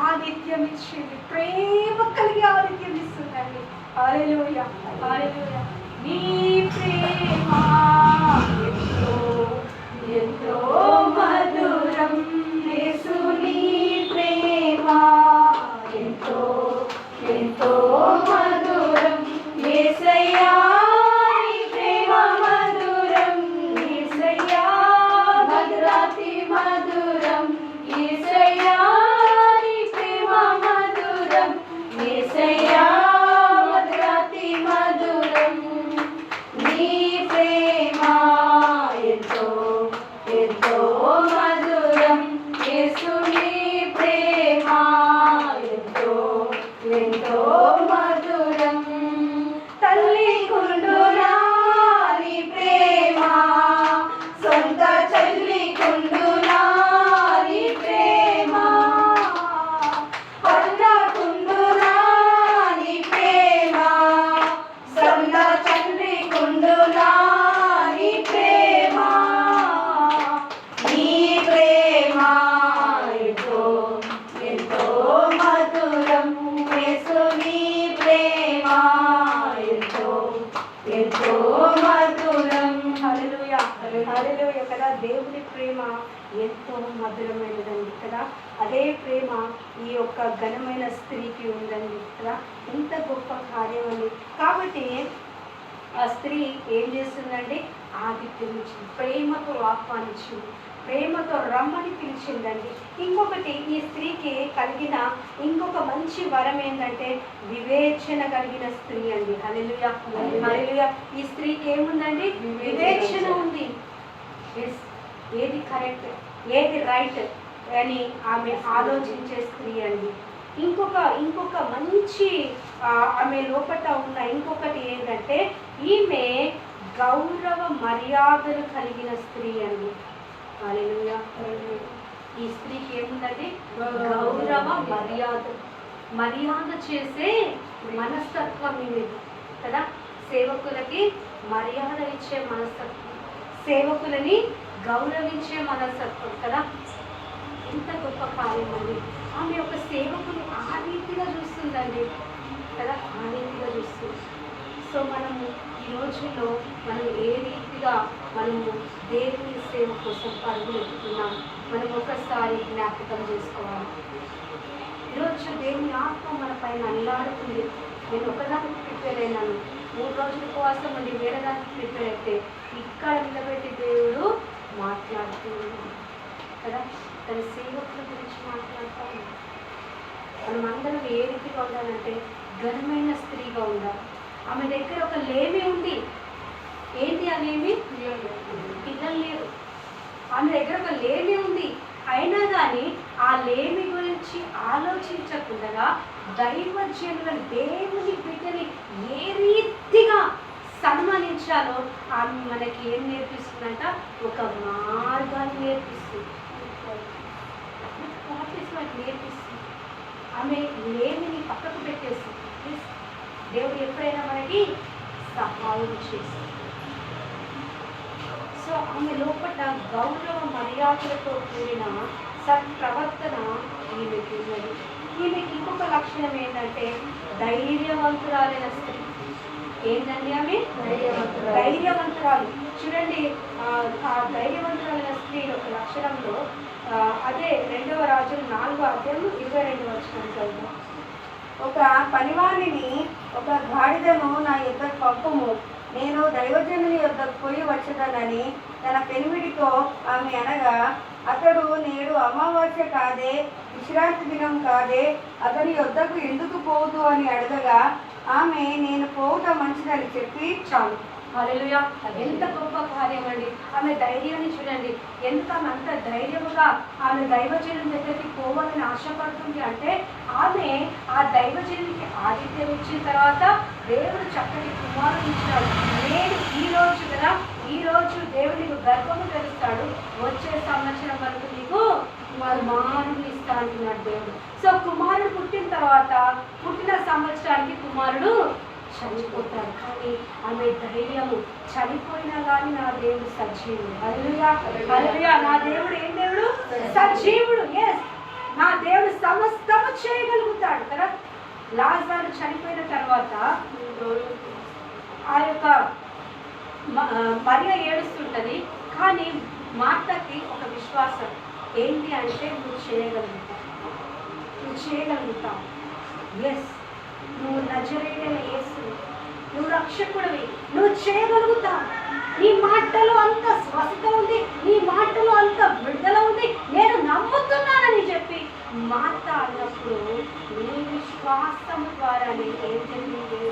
ఆతిథ్యం ఇచ్చింది, ప్రేమ కలిగి ఆతిథ్యం ఇస్తుందండి. హల్లెలూయా, హల్లెలూయా. నీ ప్రేమ ఎంతో ఎంతో మధురం, యేసు నీ ప్రేమ ఎంతో ఎంతో మధురం, యేసయ్యా నీ ప్రేమ మధురం, యేసయ్యా మధురాతి మధురం, యేసయ్యా నీ ప్రేమ మధురం, యేసయ్యా మధురాతి మధురం, నీ ప్రేమ ఎంతో ఎంతో మధురం, యేసు నీ ప్రేమ ఎంతో ఎంతో మధురం, తల్లి కుండునా నీ ప్రేమ, సొంత చెల్లి కుండునా నీ ప్రేమ, అన్న కుండునా నీ ప్రేమ, సొంత చెల్లి కుండునా నీ ప్రేమ, నీ ప్రేమ ఎంతో ఎంతో మధురం, యేసు నీ ప్రేమ ఎంతో ఎంతో మధురం. హల్లెలూయా, హల్లెలూయా కదా. దేవుని ప్రేమ ఎంతో మధురమైనదండి కదా. అదే ప్రేమ ఈ యొక్క ఘనమైన స్త్రీకి ఉందండి కదా. ఎంత గొప్ప కార్యం అండి. కాబట్టి ఆ స్త్రీ ఏం చేస్తుందండి? ఆతిథ్యం ఇచ్చింది, ప్రేమతో ఆహ్వానించింది, ప్రేమతో రమ్మని పిలిచిందండి. ఇంకొకటి ఈ స్త్రీకి కలిగిన ఇంకొక మంచి వరం ఏంటంటే వివేచన కలిగిన స్త్రీ అండి. హల్లెలూయా, హల్లెలూయా. ఈ స్త్రీకి ఏముందండి? వివేచన ఉంది. ఎస్, ఏది కరెక్ట్, ఏది రైట్ అని ఆమె ఆలోచించే స్త్రీ అండి. ఇంకొక మంచి ఆమె లోపల ఉన్న ఇంకొకటి ఏంటంటే ఈమె గౌరవ మర్యాదలు కలిగిన స్త్రీ అండి. హల్లెలూయా. ఈ స్త్రీకి ఏముందండి? గౌరవ మర్యాద చేసే మనస్తత్వం ఇది కదా. సేవకులకి మర్యాద ఇచ్చే మనస్తత్వం, సేవకులని గౌరవించే మనస్తత్వం కదా. ఎంత గొప్ప కార్యం అండి. ఆమె యొక్క సేవకుని ఆ రీతిగా చూస్తుందండి కదా, ఆ రీతిగా చూస్తుంది. సో మనము ఈ రోజుల్లో మనం ఏ రీతిగా మనము దేవుని సేవ కోసం పరుగులెత్తుతున్నాం మనం ఒకసారి జ్ఞాపకం చేసుకోవాలి. ఈరోజు దేవుని ఆత్మ మన పైన అల్లాడుతుంది. నేను ఒకదానికి ప్రిపేర్ అయినాను, 3 రోజుల ఉపవాసం ఉండి వేరే దానికి ప్రిపేర్ అయితే ఇక్కడ నిలబెట్టి దేవుడు మాట్లాడుతున్నాడు కదా. తన సేవకుల గురించి మాట్లాడతాము. మనం అందరం ఏ రీతిగా ఉండాలంటే ఘనమైన స్త్రీగా ఉండాలి. ఆమె దగ్గర ఒక లేమి ఉంది. ఏంటి ఆ లేమి? పిల్లలు లేరు. ఆమె దగ్గర ఒక లేమి ఉంది. అయినా కానీ ఆ లేమి గురించి ఆలోచించకుండా దైవజనులను, దేవుని బిడ్డని ఏ రీతిగా సన్మానించాలో ఆమె మనకి ఏం నేర్పిస్తుందంట? ఒక మార్గాన్ని నేర్పిస్తుంది, నేర్పిస్తుంది. ఆమె లేమిని పక్కకు పెట్టేస్తుంది. దేవుడు ఎప్పుడైనా మనకి సహాయం చేస్తుంది. సో ఆమె లోపల గౌరవ మర్యాదలతో కూడిన సత్ప్రవర్తన ఈమెకి ఉన్నది. ఈమెకి ఇంకొక లక్షణం ఏంటంటే ధైర్యవంతురాలైన స్త్రీ. ఏంటండి ఆమె? ధైర్యవంతురాలు. చూడండి, ఆ ధైర్యవంతురాలైన స్త్రీ యొక్క లక్షణంలో అదే 2వ రాజులు 4వ అధ్యాయం 22వ వచనం చదువు. ఒక పనివాణిని, ఒక గాడిదను నా యొద్దకు పంపుము, నేను దైవజనుని యొద్దకు పోయి వచ్చేదనని తన పెనిమిడితో ఆమె అనగా, అతడు నేడు అమావాస్య కాదే, విశ్రాంతి దినం కాదే, అతని యొద్దకు ఎందుకు పోదు అని అడగగా ఆమె, నేను పోవుట మంచిదని చెప్పి చాలు. హల్లెలూయా. ఎంత గొప్ప కార్యం అండి. ఆమె ధైర్యాన్ని చూడండి. ఎంత అంత ధైర్యముగా ఆమె దైవజనుని దగ్గరికి పోవాలని ఆశపడుతుంది అంటే, ఆమె ఆ దైవజనునికి ఆతిథ్యం ఇచ్చిన తర్వాత దేవుడు చక్కటి కుమారుని ఇచ్చినాడు. నేను ఈ రోజు కదా, ఈ రోజు దేవుడు నీకు గర్భము తెరుస్తాడు, వచ్చే సంవత్సరం వరకు నీకు కుమారుని ఇస్తా అంటున్నాడు దేవుడు. సో కుమారుడు పుట్టిన తర్వాత పుట్టిన సంవత్సరానికి కుమారుడు చనిపోతాడు. కానీ ఆమె ధైర్యము, చనిపోయినా కానీ నా దేవుడు సజీవుడు. హల్లెలూయా, హల్లెలూయా. నా దేవుడు ఏం దేవుడు? సజీవుడు. ఎస్, నా దేవుడు సమస్తము చేయగలుగుతాడు కదా. లాజరు చనిపోయిన తర్వాత ఆ యొక్క మరియ ఏడుస్తుంటది. కానీ మార్తకి ఒక విశ్వాసం ఏంటి అంటే, నువ్వు చేయగలుగుతావు, నువ్వు చేయగలుగుతావు. ఎస్, నువ్వు నజరేయుడైన యేసు, నువ్వు రక్షకుడివి, నువ్వు చేయగలుగుతావు. నీ మాటలో అంత స్వస్థత ఉంది, నీ మాటలో అంత విడుదల ఉంది, నేను నమ్ముతున్నానని చెప్పి మాట అన్నప్పుడు నీ విశ్వాసము ద్వారా నేను ఏం జరిగింది?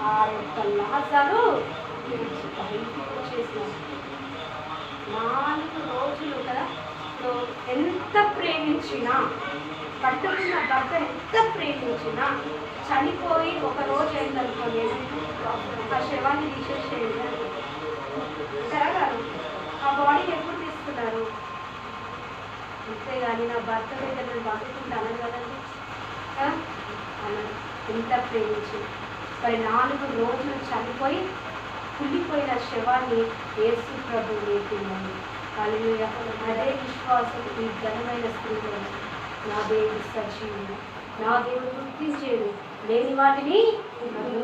ఆ యొక్క లాజరు చేసిన 4 రోజులు కదా, ఎంత ప్రేమించినా, పట్టుకున్న భర్త ఎంత ప్రేమించినా, చనిపోయి ఒక రోజు అయిందనుకోండి, ఆ శవాన్ని తీసేసేయండి జరగారు. ఆ బాడీని ఎప్పుడు తీసుకున్నారు? అంతేగాని నా భర్త దగ్గర నేను బతుకుంటాను కదండి అన్న. ఎంత ప్రేమించి మరి 4 రోజులు చనిపోయి కుళ్ళిపోయిన శవాన్ని యేసు ప్రభు లేపిందని. హల్లెలూయా. అదే విశ్వాసం ఈ ఘనమైన స్త్రీలో, నా దేవుడు సజీవుడు, నా దేవుడు గుర్తించేడు, లేని వాటిని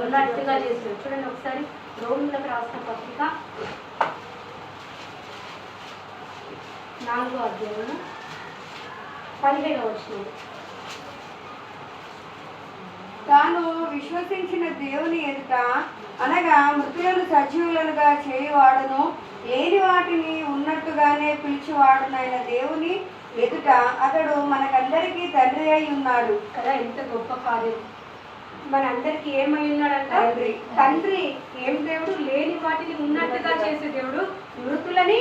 ఉన్నట్టుగా చేస్తాడు. చూడండి ఒకసారి రోమిలకు రాసిన పత్రిక 4వ అధ్యాయము 17వ వచనం. తాను విశ్వసించిన దేవుని ఎదుట, అనగా మృతులను సజీవులుగా చేయువాడును, లేని వాటిని ఉన్నట్టుగానే పిలిచివాడునైన దేవుని ఎదుట అతడు మనకందరికీ తండ్రి అయి ఉన్నాడు కదా. ఎంత గొప్ప కార్యం! మనందరికీ ఏమై ఉన్నాడంట? తండ్రి. తండ్రి. ఏం దేవుడు? లేని వాటిని ఉన్నట్టుగా చేసే దేవుడు, మృతులని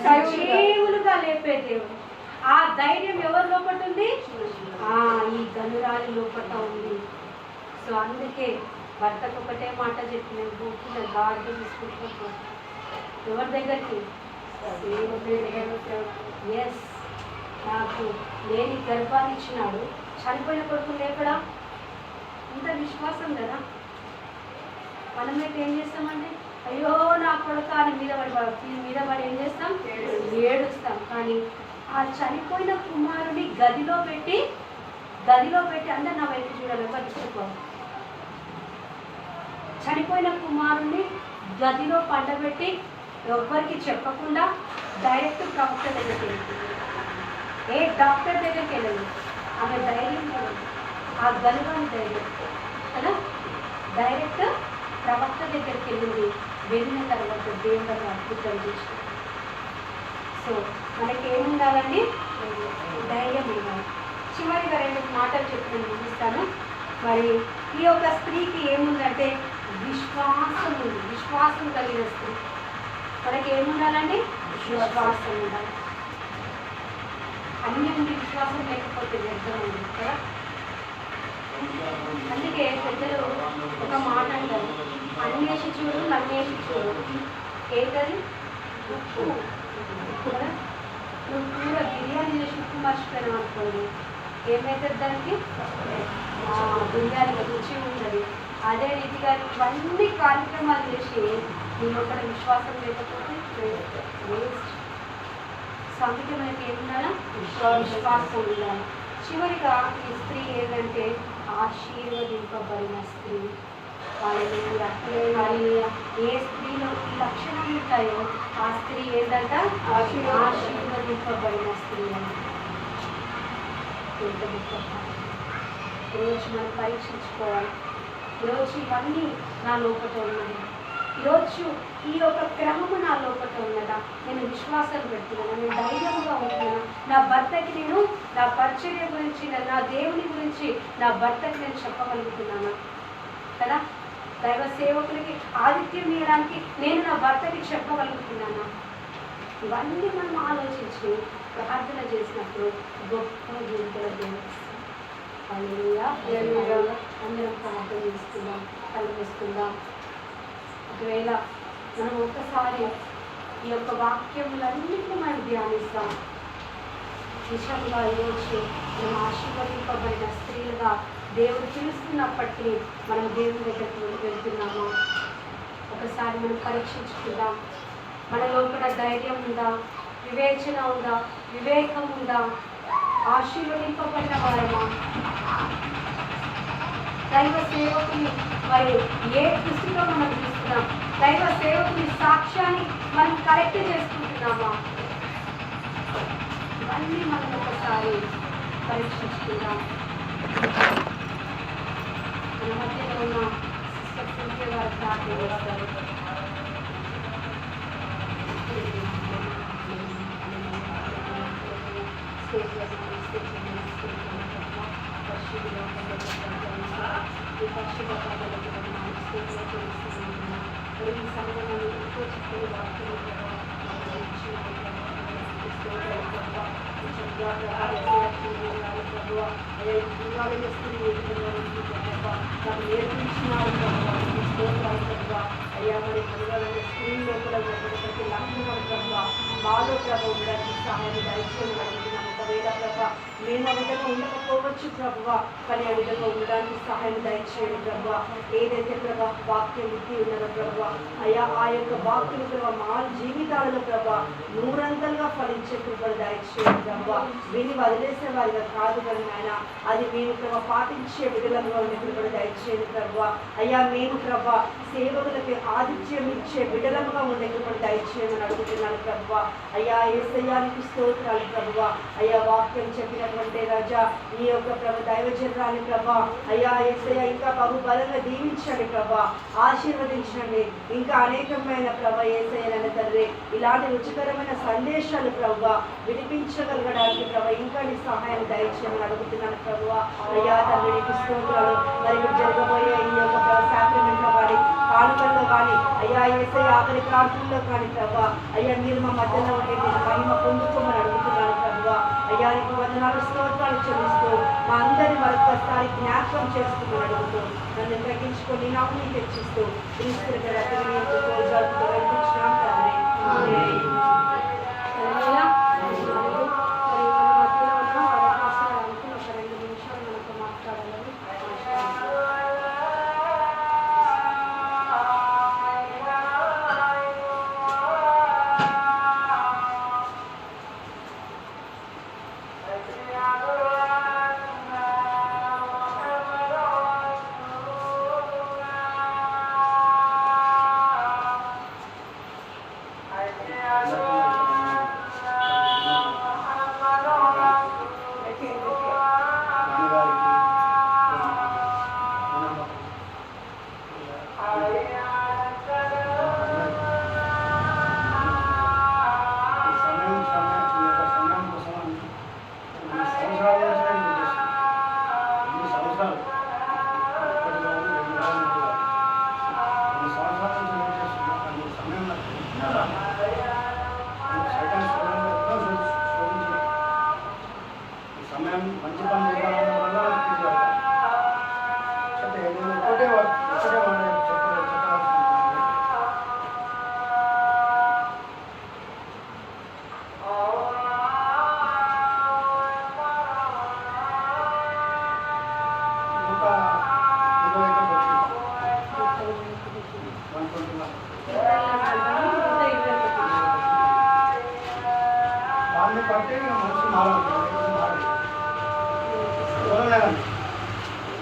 సజీవులుగా లేపే దేవుడు. ఆ ధైర్యం ఎవరి లోపట ఉంది? ఈ గనురాలి లోపట ఉంది. సో అందుకే భర్తకు ఒకటే మాట చెప్పి, నేను భూమిలో గాడిద తీసుకుంటున్నాను. ఎవరి దగ్గరికి? ఎస్, నాకు లేని గర్భాన్ని ఇచ్చినాడు, చనిపోయిన కొడుకు లేకడా. ఇంత విశ్వాసం కదా. మనమైతే ఏం చేస్తామండి? అయ్యో నా కొడుకు అని మీద పడి ఏం చేస్తాం? ఏడుస్తాం. కానీ ఆ చనిపోయిన కుమారుని గదిలో పెట్టి అందరు నా వైపు చూడాలి, పట్టించుకోవాలి. చనిపోయిన కుమారుణ్ణి గదిలో పండబెట్టి ఎవ్వరికి చెప్పకుండా డైరెక్ట్ ప్రవక్త దగ్గరికి వెళ్తుంది. ఏ డాక్టర్ దగ్గరికి వెళ్ళదు. ఆమె ధైర్యం వెళ్ళదు, ఆ గనురాని ధైర్యం కదా. డైరెక్ట్ ప్రవక్త దగ్గరికి వెళ్ళింది. వెళ్ళిన తర్వాత దేవుడు అద్భుతం చేసి. సో మనకి ఏముండాలండి? ధైర్యం ఉండాలి. చివరిగా 2 మాటలు చెప్పి నేను ముగిస్తాను. మరి ఈ యొక్క స్త్రీకి ఏముందంటే విశ్వాసం ఉంది. విశ్వాసం కలిగిన స్త్రీ. మనకి ఏముండాలండి? విశ్వాసం ఉండాలి. అన్ని ఉండి విశ్వాసం లేకపోతే వ్యర్థమైంది కదా. అందుకే పెద్దలు ఒక మాట అంటారు, అన్వేషి చూడు నన్నేసి చూడు. ఏంటది? ఉప్పు కదా. నువ్వు కూర బిర్యానీ చేసి ఉప్పు మర్చిపోయినావు అనుకోండి, ఏమవుతుంది దానికి? బిర్యానీ రుచి ఉంటుంది. అదే రీతిగా ఇవన్నీ కార్యక్రమాలు చేసి నేను ఒకటి విశ్వాసం లేకపోతే వేస్ట్. సో అందుకే మనకి ఏముండాలా? విశ్వాసం ఉండాలి. చివరిగా ఈ స్త్రీ ఏంటంటే ఆశీర్వదింపబడిన స్త్రీ. ఏ స్త్రీలో ఈ లక్షణాలు ఉంటాయో ఆ స్త్రీ ఏంటంట? ఆశీర్వదింపబడిన స్త్రీ అని. ఈరోజు మనం పరీక్షించుకోవాలి. ఈరోజు ఇవన్నీ నా లోపల ఉన్నాయి. ఈరోజు ఈ యొక్క క్రమము నా లోపల ఉన్నదా? నేను విశ్వాసం పెడుతున్నాను, నేను ధైర్యంగా ఉంటున్నాను. నా భర్తకి నేను నా పరిచర్య గురించి, నా దేవుని గురించి నా భర్తకి నేను చెప్పగలుగుతున్నాను కదా. దైవ సేవకులకి ఆతిథ్యం ఇవ్వడానికి నేను నా భర్తకి చెప్పగలుగుతున్నాను. ఇవన్నీ మనం ఆలోచించి ప్రార్థన చేసినప్పుడు గొప్ప జీవితాల దేవుడు అందరం ప్రార్థన చేసుకుందాం, కలిగిస్తుందాం. ఒకవేళ మనం ఒక్కసారి ఈ యొక్క వాక్యములన్నింటినీ మనం ధ్యానిస్తాం. నిజంగా ఈరోజు మనం ఆశీర్వదింపబడిన స్త్రీలుగా దేవుడు పిలుస్తున్నప్పటికీ మనం దేవుని దగ్గరికి వెళ్తున్నాము. ఒకసారి మనం పరీక్షించుకుందాం. మన లోపల ధైర్యం ఉందా, వివేచన ఉందా, వివేకం ఉందా, ఆశీర్వదింపబడిన వారమా? దైవ సేవకుని మరి ఏ దృష్టిలో మనం చూస్తున్నాం? దైవ సేవకుని సాక్ష్యాన్ని మనం కరెక్ట్ చేసుకుంటున్నామా? ఇవన్నీ మనం ఒకసారి పరీక్షించుకుందాం. మన మధ్యలో ఉన్న సిస్టర్ సింథియా గారు ప్రార్థన చేస్తారు. అయ్యా మరి స్క్రీన్ లోపల ప్రతి మాలో ప్రభు ఉండడానికి సహాయం దయచేయమని అడుగుతున్నాను. ఒకవేళ ప్రభా మేము ఆ విధంగా ఉండకపోవచ్చు ప్రభువా, కానీ ఆ విధంగా ఉండడానికి సహాయం దయచేయండి ప్రభువా. ఏదైతే ప్రభా వాక్యం విప్పి ఉన్నదో ప్రభువా, అయ్యా ఆ యొక్క వాక్యం ప్రభా మా జీవితాలలో ప్రభా నూరంతలుగా ఫలించే కృపను దయచేయండి ప్రభువా. విని వదిలేసే వారిగా కాదు కానీ ఆయన అది మేము ప్రభా పాటించే బిడ్డలుగా ఉండే కృపను దయచేయండి ప్రభువా. అయ్యా మేము ప్రభా సేవకులకి ఆతిథ్యం ఇచ్చే బిడ్డలుగా ఉండే కృపను దయచేయమని అడుగుతున్నాను ప్రభువా. అయ్యా యేసయ్యానికి స్తోత్రాలు ప్రభువా. అయ్యా వాక్యం చెప్పినటువంటి రాజా నీ యొక్క ప్రభ దైవజనాన్ని ప్రభా అయ్యా యేసయ్య ఇంకా బహుబలంగా దీవించండి ప్రభా, ఆశీర్వదించండి. ఇంకా అనేకమైన ప్రభ యేసయ్యన తండ్రి ఇలాంటి రుచికరమైన సందేశాలు ప్రభా వినిపించగలగడానికి ప్రభ ఇంకా నీ సహాయాన్ని దయచేయమని అడుగుతున్నాను ప్రభువా. అయ్యా తండ్రి నీకు స్తోత్రాలు. మరి జరగబోయే ఈ యొక్క సాక్రమెంట్లో కానీ కానుకల్లో కానీ అయ్యా యేసయ్య ఆఖరి ప్రార్థనలో కానీ ప్రభా అయ్యా మీరు మా మధ్యలో ఉండే మహిమ పొందుకోమని అడుగుతున్నాను ప్రభువా. అయ్యా నీకు వందనాలు స్తోత్రాలు చెల్లిస్తూ మా అందరి మరొకసారి జ్ఞాపకం చేసుకుని అడుగుతూ నన్ను తగ్గించుకొని నాకు నీ తెచ్చిస్తూ క్రీస్తు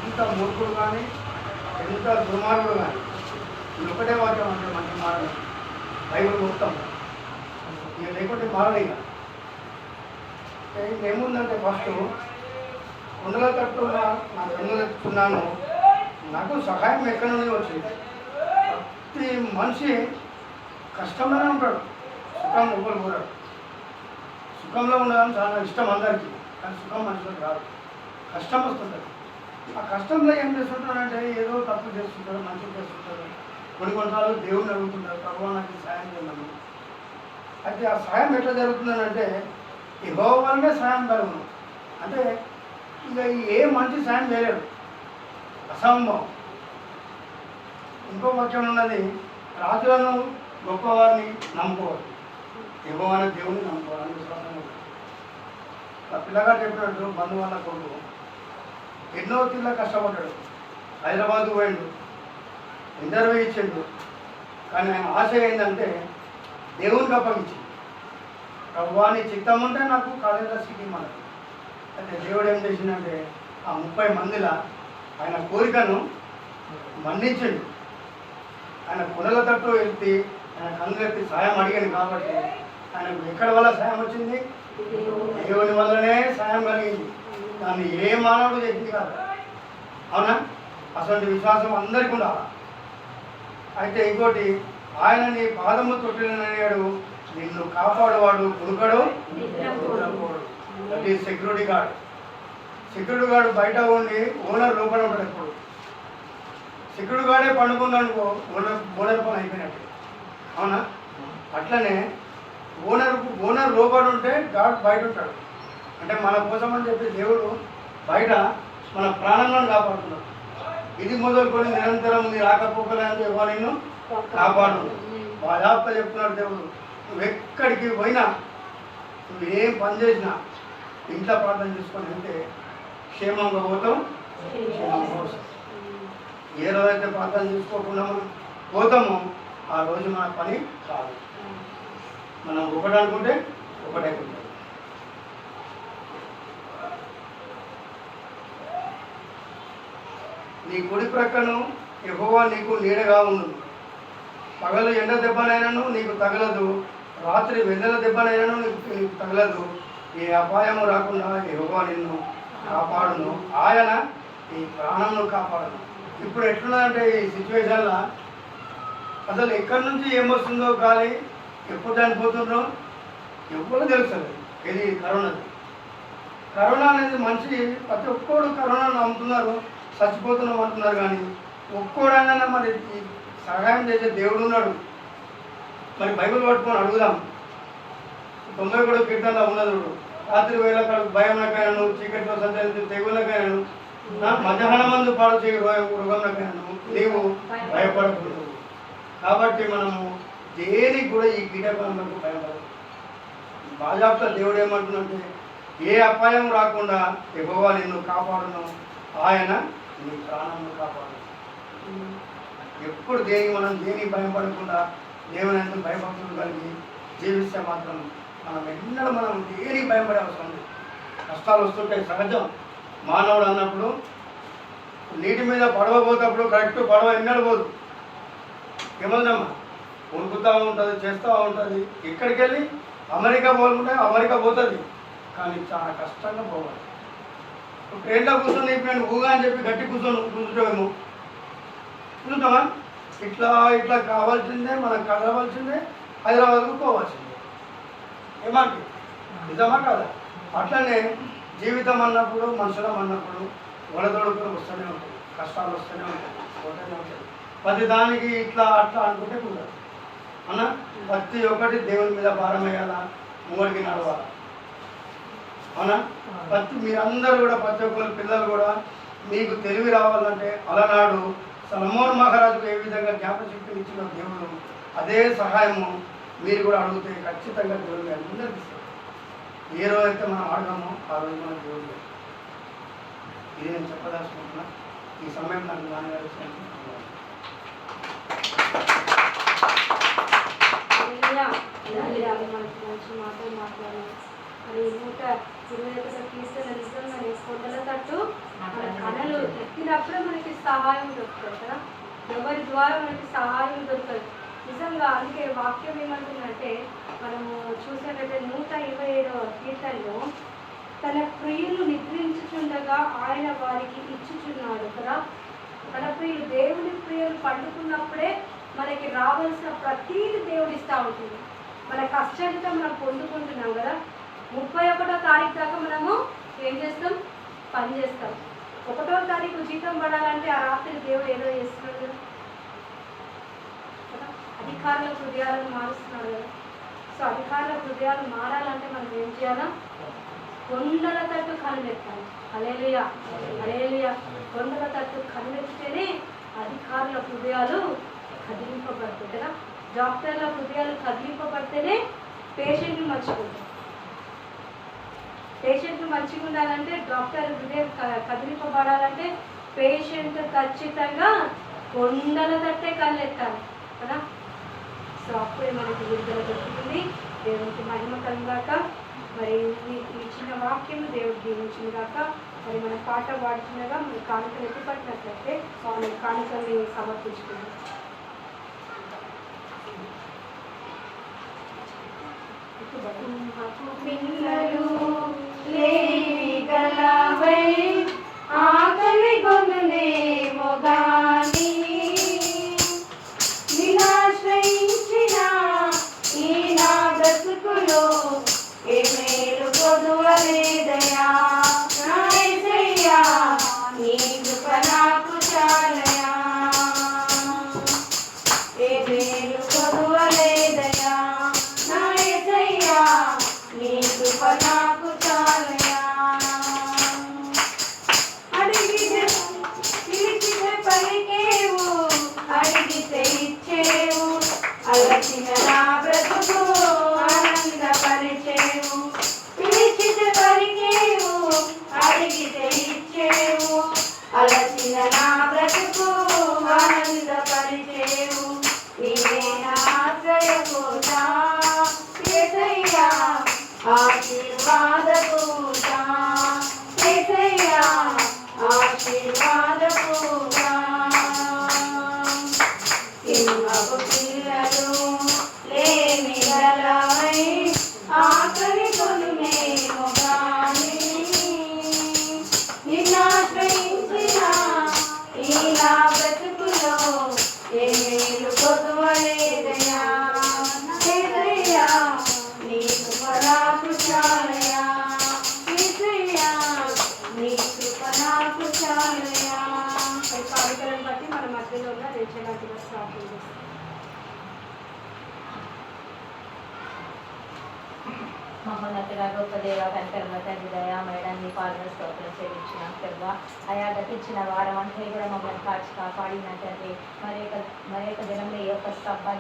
ఎంత మూర్ఖుడు కానీ ఎంత దుర్మార్గుడు కానీ ఇది ఒకటే వాక్యం అంటే మంచి మాటలు బైబుల్ మొత్తం ఇక లేకుంటే మారడు. ఇక ఏముందంటే ఫస్ట్ కొండల తట్టు నా కన్నులు ఎత్తుతున్నాను, నాకు సహాయం ఎక్కడి నుండి వచ్చింది. ప్రతి మనిషి కష్టంలోనే ఉంటాడు, సుఖం ఒకరు కోరాడు. సుఖంలో ఉండడం చాలా ఇష్టం అందరికీ, కానీ సుఖం మనుషులకు రాదు, కష్టం వస్తుంటుంది. ఆ కష్టంలో ఏం చేస్తుంటారంటే ఏదో తప్పు చేస్తుంటారు, మంచిగా చేస్తుంటారు. కొన్నిసార్లు దేవుడిని అడుగుతుంటారు, ప్రభువా నాకు సాయం చేయమని. అయితే ఆ సాయం ఎట్లా జరుగుతుందనంటే యెహోవా వల్లనే సాయం కలుగును. అంటే ఇక ఏ మంచి సాయం చేయలేడు, అసంభవం. ఇంకో వాక్యం ఉన్నది, రాజులను గొప్పవారిని నమ్ముకోవాలి, యెహోవా అనే దేవుడిని నమ్ముకోవాలని విశ్వాసం ఉంటుంది. ఆ పిల్లగాడు చెప్పినట్టు బంధువుల కొడుకు ఎన్నో తిల్ల కష్టపడ్డాడు, హైదరాబాద్కు పోయిండు, ఇంటర్వ్యూ ఇచ్చిండు. కానీ ఆయన ఆశ ఏంటంటే దేవునికి అప్పగించింది. ప్రభువా నీ చిత్తం ఉంటే నాకు కాలేజీలో సీట్ ఇమ్మన్నాడు. అయితే దేవుడు ఏం చేసిందంటే ఆ 30 మందిలో ఆయన కోరికను మన్నించిండు. ఆయన కొనల తట్టు వెళ్తే ఆయన కంగెత్తి సాయం అడిగాను కాబట్టి ఆయనకు ఎక్కడి వల్ల సాయం వచ్చింది? దేవుని వల్లనే సాయం కలిగింది, దాన్ని ఏ మానవుడు చేసింది కాదు. అవునా? అసలు విశ్వాసం అందరికీ ఉండాలి. అయితే ఇంకోటి, ఆయన నీ పాదము తొట్టినడు, నిన్ను కాపాడువాడు కునుకడు నిద్రపోడు. That is security guard. Security guard బయట ఉండి ఓనర్ లోపల ఉంటాడు. ఎప్పుడు సెక్యూరిటీ గార్డే పండుకున్నాడుకో ఓనర్ పని అయిపోయినట్టు. అవునా? అట్లనే ఓనర్ లోపల ఉంటే గాడ్ బయట ఉంటాడు. అంటే మన కోసం అని చెప్పి దేవుడు బయట మన ప్రాణాలను కాపాడుతున్నాడు. ఇది మొదలుకొని నిరంతరం నీ రాకపోకలేదు ఎవరు నిన్ను కాపాడు. బాజాప్త చెప్తున్నాడు దేవుడు. నువ్వు ఎక్కడికి పోయినా, నువ్వు ఏం పని చేసినా ఇంట్లో ప్రార్థన చేసుకొని వెళ్తే క్షేమంగా పోతాం, క్షేమంగా వస్తాం. ఏ రోజైతే ప్రార్థన చేసుకోకుండా మనం పోతామో ఆ రోజు మన పని కాదు. మనం ఒకటి అనుకుంటే ఒకటైపోతుంది. నీ కుడి ప్రక్కను యెహోవా నీకు నీడగా ఉండు. పగలు ఎండ దెబ్బనైనను నీకు తగలదు, రాత్రి వెన్నెల దెబ్బనైనను నీకు తగలదు. ఏ అపాయము రాకుండా యెహోవా నిన్ను కాపాడును, ఆయన నీ ప్రాణంను కాపాడును. ఇప్పుడు ఎట్లున్నదంటే ఈ సిచ్యువేషన్లో అసలు ఎక్కడి నుంచి ఏమొస్తుందో గాలి, ఎప్పుడు చనిపోతుందో ఎప్పుడు తెలుస్తుంది. ఇది కరోనా అనేది మనిషి ప్రతి ఒక్కడు కరోనాను నమ్ముతున్నారు, చచ్చిపోతున్నాం అంటున్నారు. కానీ ఒక్కోడైనా మరి సహాయం చేసే దేవుడు ఉన్నాడు. మరి బైబిల్ పట్టుకొని అడుగుదాం. 90 కీర్తనలో ఉన్నది, రాత్రి వేళ భయంకైనాను, చీకటిలో సంచరించే తెగులకైనాను, మధ్యాహ్నం మందు పాడు చేయ మృగంకైనాను నీవు భయపడకూడదు. కాబట్టి మనము దేనికి కూడా ఈ కీటకాలకు భయపడదు. బాజాప్త దేవుడు ఏమంటున్నంటే ఏ అపాయం రాకుండా యెహోవా నిన్ను కాపాడును, ఆయన నీ ప్రాణంను కాపాడు. ఎప్పుడు దేనికి భయపడకుండా దేవుని ఎందుకు భయభక్తులు కలిగి జీవిస్తే మాత్రం మనం దేనికి భయపడే అవసరం లేదు. కష్టాలు వస్తుంటాయి, సహజం. మానవుడు అన్నప్పుడు నీటి మీద పడవ పోతప్పుడు కరెక్ట్ పడవ ఎన్నడూ పోదు, ఏమవుతుందమ్మా, ఉరుకుతూ ఉంటుంది, చేస్తూ ఉంటుంది. ఎక్కడికి వెళ్ళి అమెరికా పోవాలనుకుంటే అమెరికా పోతుంది, కానీ చాలా కష్టంగా పోవాలి. ట్రైన్లో కూర్చొని నేను ఊగా అని చెప్పి గట్టి కూర్చుంటామేమో, కూర్చుంటామా? ఇట్లా కావాల్సిందే, మనకు కలవాల్సిందే, హైదరాబాద్కు పోవాల్సిందే. ఏమంటే నిజమా కాదా? అట్లనే జీవితం అన్నప్పుడు, మనుషులం అన్నప్పుడు వడదొడుకులు వస్తూనే ఉంటాయి, కష్టాలు వస్తూనే ఉంటాయి, పోతూనే ఉంటాయి. ప్రతి దానికి ఇట్లా అట్లా అనుకుంటే కుదరదు అన్న. ప్రతి ఒక్కటి దేవుని మీద భారం వేయాలా, మూడికి నడవాలా. అవునా? మీరందరూ కూడా ప్రతి ఒక్కరు పిల్లలు కూడా మీకు తెలివి రావాలంటే అలనాడు సొలొమోను మహారాజుకు ఏ విధంగా జ్ఞాపశక్తిని ఇచ్చిన దేవుడు, అదే సహాయము మీరు కూడా అడిగితే ఖచ్చితంగా దేవుడు అందరికీ ఇస్తారు. ఏ రోజైతే మనం అడగమో ఆ రోజు మన దేవుడు. ఇది నేను చెప్పదలుచుకుంటున్నా. ఈ సమయం నాకు నాన్నగారు మంచి మాటలు మాట్లాడారు. మరి 121 కీర్తన నిజంగా కొండల తట్టు మన కళలు ఎత్తినప్పుడు మనకి సహాయం దొరుకుతుంది కదా, ఎవరి ద్వారా మనకి సహాయం దొరుకుతుంది నిజంగా. అందుకే వాక్యం ఏమంటుందంటే మనము చూసినట్లయితే 127వ కీర్తనలో తన ప్రియులు నిద్రించుచుండగా ఆయన వారికి ఇచ్చుచున్నాడు కదా. మన ప్రియులు దేవుని ప్రియులు పండుకున్నప్పుడే మనకి రావాల్సిన ప్రతీది దేవుడు ఇస్తూ ఉంటుంది. మన కష్టాలతో మనం పొందుకుంటున్నాం కదా. 31వ తారీఖు దాకా మనము ఏం చేస్తాం? పని చేస్తాం. 1వ తారీఖు జీతం పడాలంటే ఆ రాత్రి దేవుడు ఏదో చేస్తున్నాడు కదా. అధికారుల హృదయాలను మారుస్తున్నాడు కదా. సో అధికారుల హృదయాలు మారాలంటే మనం ఏం చేయాలా? కొండల తట్టు కనులెత్తాలి. హల్లెలూయా, హల్లెలూయా. కొండల తట్టు కనులెత్తితేనే అధికారుల హృదయాలు కదిలింపబడతాయి కదా. డాక్టర్ల హృదయాలు కదిలింపబడితేనే పేషెంట్లు మర్చిపోతారు. పేషెంట్లు మంచిగా ఉండాలంటే, డాక్టర్ హృదయం కదిలింపబడాలంటే పేషెంట్ ఖచ్చితంగా కొండల తట్టే కళ్ళెత్తాలి కదా. సో అప్పుడే మనకి విడుదల దొరుకుతుంది. దేవునికి మహిమ కలుగాక. మరి ఈ చిన్న వాక్యం దేవుడు దీవించిన గాక. మరి మన పాట పాడుతుండగా మన కానుకలు ఎత్తిపట్టినట్లయితే మన కానుకల్ని సమర్పించుకుందాం. పిల్లలు లేవి గలవై ఆకలి గొంతునేమో గాని నిరాశ్రయించిన ఈ నా బ్రతుకులో ఏ మేలు కొదువలేదయా. నా యేసయ్యా నీ కృప నాకు చాలయా. ఏ మేలు కొదువలేదయా. నా యేసయ్యా నీ కృప నాకు చాలయా. అడిగితే పిలిచితే పలికేవు, అడిగితే ఇచ్చేవు, అలసిన నా బ్రతుకు ఆనందపరిచేవు. పిలిచితే పలికేవు, అడిగితే ఇచ్చేవు, అలసిన నా బ్రతుకు ఆనందపరిచేవు. నీవే నా ఆశ్రయకోట యేసయ్యా, ఆశీర్వాదకోట యేసయ్యా, ఆశీర్వాదకోట. సింహపు పిల్లలు లేమి గలవై ఆకలి కొనుమేమో గాని నిన్నాశ్రయించిన ఈ నా బ్రతుకులో ఏ మేలు కొదువలేదయా. యేసయ్యా నీ కృప నాకు చాలయా. యేసయ్యా నీ కృప నాకు చాలయా. మరి కానుకలను బట్టి మన మధ్యలో ఉన్న రేచలాంటిగా స్థాపన చేస్తాం. మహోన్నతుడా గొప్ప దేవ కనికరమ తండ్రి దయామయడాన్ని పాలన స్తోత్రం చెల్లించిన ప్రభు. అయా గతించిన వారం అంటే కూడా మమ్మల్ని కాచి కాపాడిన తండ్రి. మరి యొక్క దినంలో ఈ యొక్క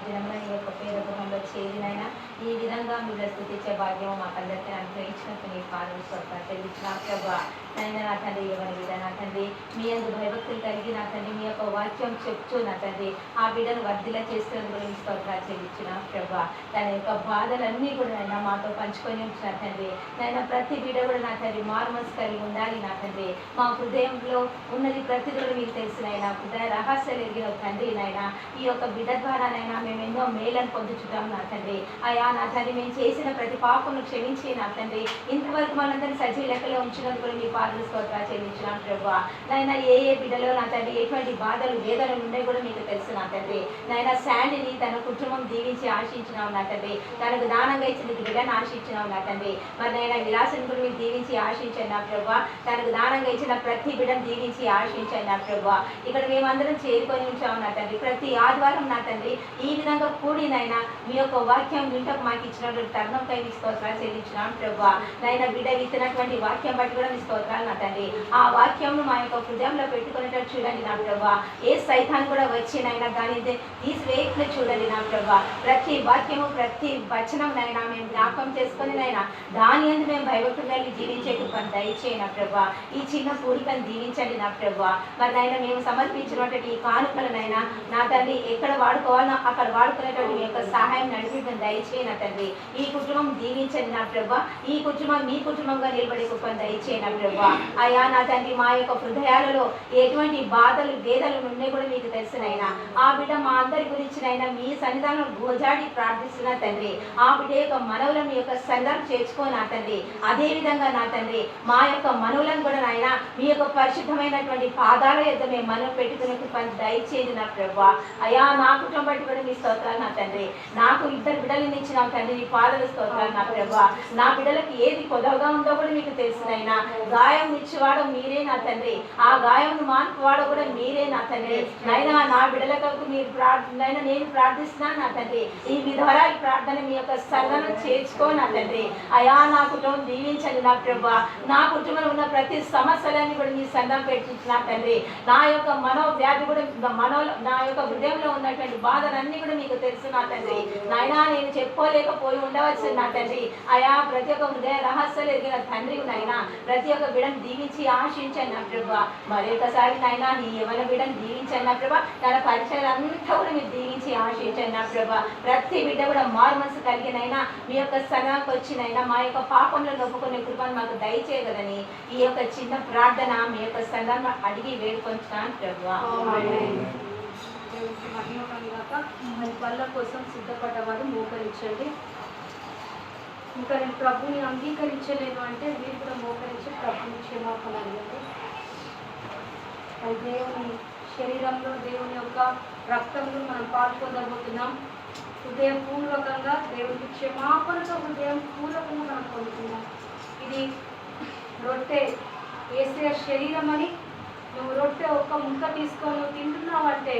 దినంలో ఈ యొక్క పేద గృహంలో చేరినైనా ఈ విధంగా మీరు స్థుతించే భాగ్యం మాకందరికీ అనుగ్రహించినట్టు నీ పాలన స్తోత్రం చెల్లించిన ప్రభు. నైనా నా తండ్రి ఎవరి బిడ్డ నా తండ్రి మీ అందు భయభక్తులు కలిగి నా తండ్రి మీ యొక్క వాక్యం చెప్తూ నా తండ్రి ఆ బిడ్డను వర్ధిలా చేస్తున్నందుకు గురించి స్తోత్రాలు చెల్లించిన ప్రభు. తన యొక్క బాధలన్నీ కూడా నైనా మాతో పంచుకొని ఉంచిన తండ్రి. నైనా ప్రతి బిడ్డ కూడా నా తండ్రి మార్మల్స్ కలిగి ఉండాలి నా తండ్రి. మా హృదయంలో ఉన్నది ప్రతి కూడా మీకు తెలిసినైనా హృదయ రహస్యాలు ఎరిగిన తండ్రి. నైనా ఈ యొక్క బిడ్డ ద్వారానైనా మేము ఎన్నో మేలను పొందుచున్నాం నా తండ్రి. అయా నా తండ్రి మేము చేసిన ప్రతి పాపను క్షమించి నా తండ్రి ఇంతవరకు మనందరినీ సజీవ లెక్కలో ఉంచినందుకు కూడా మీ పాలన స్తోత్రాలు చెల్లించినాం ప్రభు. నైనా ఏ బిడ్డలో నా తండ్రి ఎటువంటి బాధలు వేదనలు ఉండే కూడా మీకు తెలుసు నా తండ్రి. నైనా శాండీని తన కుటుంబం దీవించి ఆశించినాం నా తండ్రి. తనకు దానంగా ఇచ్చిన బిడ్డను ఆశించినాం నా తండ్రి. మరి నైనా విలాసం కూడా మీరు దీవించి ఆశించండి నా ప్రభు. తనకు దానంగా ఇచ్చిన ప్రతి బిడ్డను దీవించి ఆశించండి నా ప్రభు. ఇక్కడ మేమందరం చేరుకొని ఉంచాము నా తండ్రి. ప్రతి ఆదివారం నా తండ్రి ఈ విధంగా కూడినైనా మీ యొక్క వాక్యం వింటకు మాకు ఇచ్చినటువంటి తరుణంపై మీ స్తోత్రాలు చెల్లించినాం ప్రభు. నైనా బిడ్డ విత్తనటువంటి వాక్యం బట్టి కూడా మీ స్తోత్రాలు నా తండ్రి. ఆ వాక్యంను మా యొక్క హృదయంలో పెట్టుకునేటట్టు చూడండి నా ప్రభు. ఏ సైతాన్ని కూడా వచ్చి నైనా దాని తీసివేయట్లు చూడండి నా ప్రభు. ప్రతి వాక్యము ప్రతి వచనం నైనా మేము జ్ఞాపకం చేసుకొని నైనా దాని అందు మేము భయభక్తులు కలిగి జీవించే కృపను దయచేయి నా ప్రభు. ఈ చిన్న కూడికను దీవించండి నా ప్రభు. మరి నైనా మేము సమర్పించినటువంటి ఈ కానుకలనైనా నా తండ్రి ఎక్కడ వాడుకోవాలో అక్కడ వాడుకునేటువంటి మీ యొక్క సహాయం నడిపి దయచేయి నా తండ్రి. ఈ కుటుంబం దీవించండి నా ప్రభా. ఈ కుటుంబం మీ కుటుంబంగా నిలబడే కృపను దయచేయి నా ప్రభా. అయ్యా నా తండ్రి, మా యొక్క హృదయాలలో ఎటువంటి బాధలు వేదలు ఉన్నాయి కూడా మీకు తెలుసునైనా. ఆ బిడ్డ మా అందరి గురించినైనా మీ సన్నిధానం గోజాడి ప్రార్థిస్తున్నా తండ్రి. ఆ బిడ్డ యొక్క మనవులను మీ యొక్క సన్నిధానం చేర్చుకో నా తండ్రి. అదే విధంగా నా తండ్రి, మా యొక్క మనవులను కూడా నాయన మీ యొక్క పరిశుద్ధమైనటువంటి పాదాల యొక్క మేము మనవి పెట్టుకునే కృపను దయచేది నా ప్రభా. అయ్యా నా కుటుంబం బట్టి కూడా మీ స్తోత్రాలు నా తండ్రి. నాకు 2 బిడ్డలను ఇచ్చిన తండ్రి, మీ పాదాల స్తోత్రాలు నా ప్రభా. నా బిడ్డలకు ఏది కొదవగా ఉందో కూడా మీకు తెలుసునైనా. గాయం ఇచ్చేవాడు మీరే నా తండ్రి. ఆ గాయం మాన్పువాడు కూడా మీరే నా తండ్రి. నైనా నా బిడ్డలకు మీరు నైనా నేను ప్రార్థిస్తున్నాను నా తండ్రి. ఈ విధవరా ఈ ప్రార్థన మీ యొక్క సన్నిధానం చేర్చుకో నా తండ్రి. అయా నా కుటుంబం దీవించండి నా ప్రభా. నా కుటుంబంలో ఉన్న ప్రతి సమస్యలన్నీ కూడా మీ సన్నిధానం పెట్టించిన తండ్రి. నా యొక్క మనోవ్యాధి కూడా నా యొక్క హృదయంలో ఉన్నటువంటి బాధలన్నీ కూడా మీకు తెలుసు నా తండ్రి. నాయనా నేను చెప్పుకోలేకపోయి ఉండవచ్చు నా తండ్రి. అయా ప్రతి ఒక్క హృదయ రహస్యాలు ఎదిగిన తండ్రి నాయనా. ప్రతి ఒక్క బిడ్డను దీవించి ఆశించండి నా ప్రభా. మరొకసారి నాయనా నీ ఎవరి బిడ్డను దీవించండి నా ప్రభా. తన పరిచయాలు అంతా కూడా మీరు దీవించి ఆశించండి నా ప్రభా. ప్రతి బిడ్డ కూడా మారు మనసు కలిగినైనా మీ యొక్క సనాకు వచ్చినైనా మా యొక్క పాపంలో నొప్పుకునే కృపను మాకు దయచేయగలని ఈ యొక్క చిన్న ప్రార్థన మీ యొక్క సన్నాన్ని అడిగి వేడుకొంచున్నాను ప్రభా. మరి పళ్ళ కోసం సిద్ధపడ్డవారు మోకరించండి. ఇంకా నేను ప్రభుని అంగీకరించలేను అంటే మీరు కూడా మోకరించి ప్రభుని క్షమాపణ అడగండి. అది దేవుని శరీరంలో దేవుని యొక్క రక్తంలో మనం పాల్పొందబోతున్నాం. హృదయపూర్వకంగా దేవునికి క్షమాపణతో హృదయపూర్వకంగా మనం పొందుతున్నాం. ఇది రొట్టె యేసయ్య శరీరం అని నువ్వు రొట్టె ఒక్క ముక్క తీసుకొని నువ్వు తింటున్నావంటే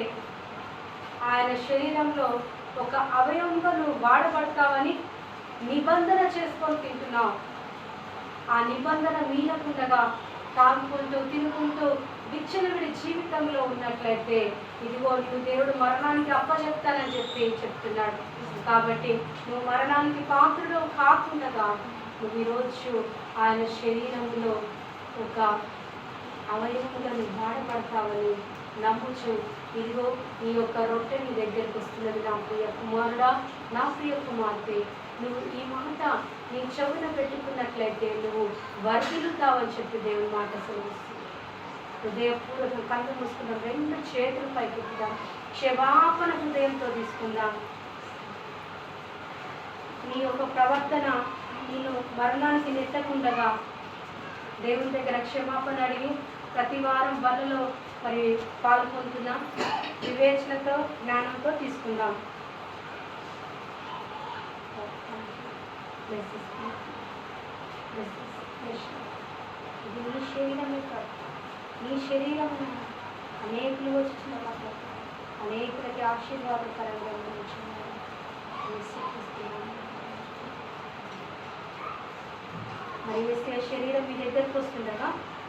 ఆయన శరీరంలో ఒక అవయవంగా నువ్వు వాడబడతావని నిబంధన చేసుకొని తింటున్నావు. ఆ నిబంధన మీనకుండగా తాగుకుంటూ తినుకుంటూ విచ్చలవిడి జీవితంలో ఉన్నట్లయితే ఇదిగో నువ్వు దేవుడు మరణానికి అప్పచెప్తానని చెప్తున్నాడు. కాబట్టి నువ్వు మరణానికి పాత్రుడు కాకుండా నువ్వు ఈరోజు ఆయన శరీరంలో ఒక అవయవంగా వాడబడతావని నమ్ముచు ఇదిగో ఈ యొక్క రొట్టె నీ దగ్గరికి వస్తున్నది నా ప్రియ కుమారుడా, నా ప్రియ కుమార్తె. నువ్వు ఈ మాట నీ చెవున పెట్టుకున్నట్లయితే నువ్వు వర్ధిల్లుతావని చెప్పి దేవుని మాట సెలవిస్తుంది. హృదయపూర్వక కళ్ళు మూసుకుందాం, 2 చేతులు పైకెత్తుదాం, క్షమాపణ హృదయంతో తీసుకుందాం. నీ యొక్క ప్రవర్తన నేను మరణానికి నెట్టకుండగా దేవుని దగ్గర క్షమాపణ అడిగి ప్రతి వారం బలలో మరి పాల్గొంటున్నాం. వివేచనతో జ్ఞానంతో తీసుకుందాం. ఇది నీ శరీరమే కాదు, నీ శరీరం అనేకులు వచ్చిన అనేకులకి ఆశీర్వాదకరంగా ఉంటున్నారు. మరి వేసే శరీరం మీ దగ్గరకు వస్తుండగా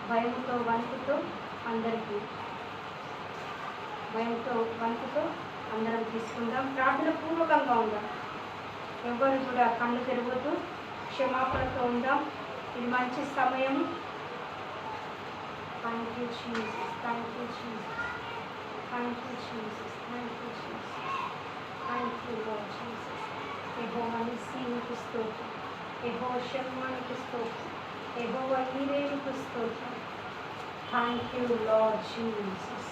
భయంతో వణుకుతో అందరం తీసుకుందాం. ప్రార్థన పూర్వకంగా ఉందాం. ఎవరు కూడా కళ్ళు తెరవద్దు, క్షమాపణతో ఉందాం. ఇది మంచి సమయం. Thank you Jesus, thank you Jesus, thank you Jesus, thank you Jesus, thank you Lord Jesus. యెహోవా నీకు స్తోత్రం, యెహోవా శర్మానికి స్తోత్రం, యెహోవా నీరేనికి స్తోత్రం. Thank you Lord Jesus.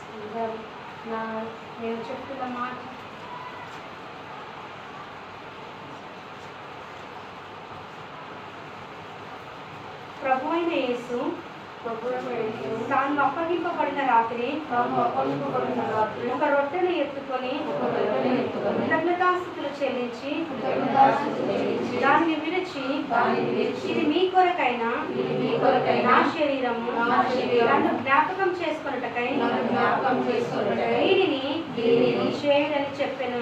నేను చెప్తున్న మాట ప్రభు అయిన యేసు తాను అప్పగింపబడిన రాత్రి ఒక రొట్టెను ఎత్తుకొని కృతజ్ఞతాస్తుతులు చెల్లించి దాన్ని విరిచి ఇది మీ కొరకైనా నా శరీరము నన్ను జ్ఞాపకం చేసుకొనుటకై దీనిని చేయడని చెప్పాను.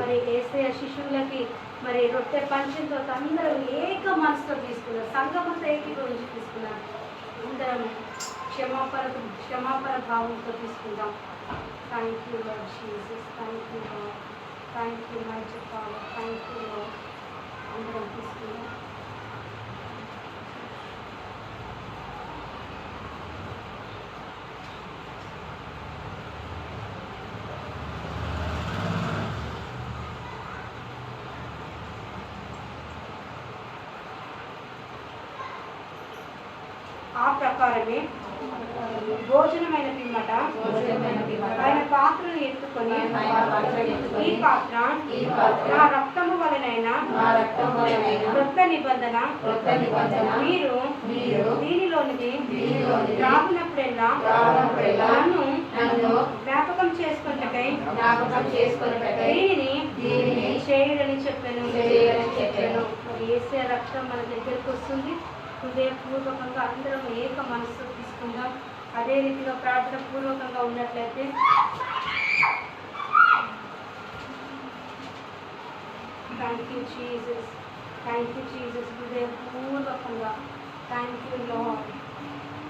మరి యేసయ్య శిష్యులకి మరి రొట్టె పంచిన తర్వాత అందరూ ఏక మనసుతో తీసుకున్నారు. సంఘమంతా ఏకీభవించి తీసుకున్నారు. అందరం క్షమాపణ భావంతో తీసుకుందాం. Thank you Lord Jesus, thank you Lord, thank you mighty father, thank you lord. అందరం తీసుకుందాం. ఆ ప్రకారమే భోజనమైన పిమ్మట ఆయన పాత్రను ఎత్తుకొని ఈ పాత్ర నా రక్తము వలనైనా క్రొత్త నిబంధన మీరు దీనిలోనిది రాకున్నప్పుడెల్లా నన్ను జ్ఞాపకం చేసుకున్నకై దీనిని చేయడని చెప్పాను. యేసే రక్తం మన దగ్గరకు వస్తుంది. హృదయపూర్వకంగా అందరం ఏక మనసు తీసుకుందాం. అదే రీతిలో ప్రార్థన పూర్వకంగా ఉన్నట్లయితే thank you Jesus, thank you Jesus. హృదయపూర్వకంగా థ్యాంక్ యూ లార్డ్.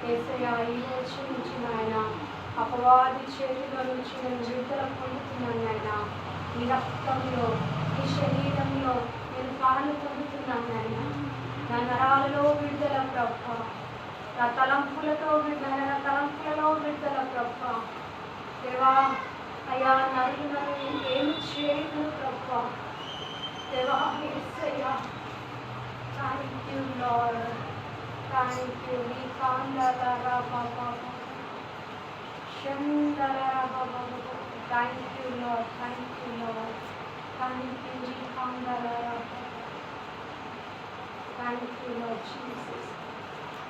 యేసయ్యా, ఈ రోజు నుంచి నాయన అపవాది చేతిలో నుంచి నేను విడుదల పొందుతున్నాను నాయన. ఈ రక్తంలో, ఈ శరీరంలో నేను పాలు పొందుతున్నాను నాయన. నా నరాలలో విడుదల ప్రభా, నా తలంపులలో విడుదల ప్రభా. దేవా అయా, నరులు నన్ను ఏమి చేయను ప్రభా. దేవా యేసయ్యా, thank you Lord, thank you. నీ కాండారా బాబా, చందరా బాబా, thank you Lord, thank you Lord, thank you. నీ కాండారా బాబా, thank you Lord Jesus,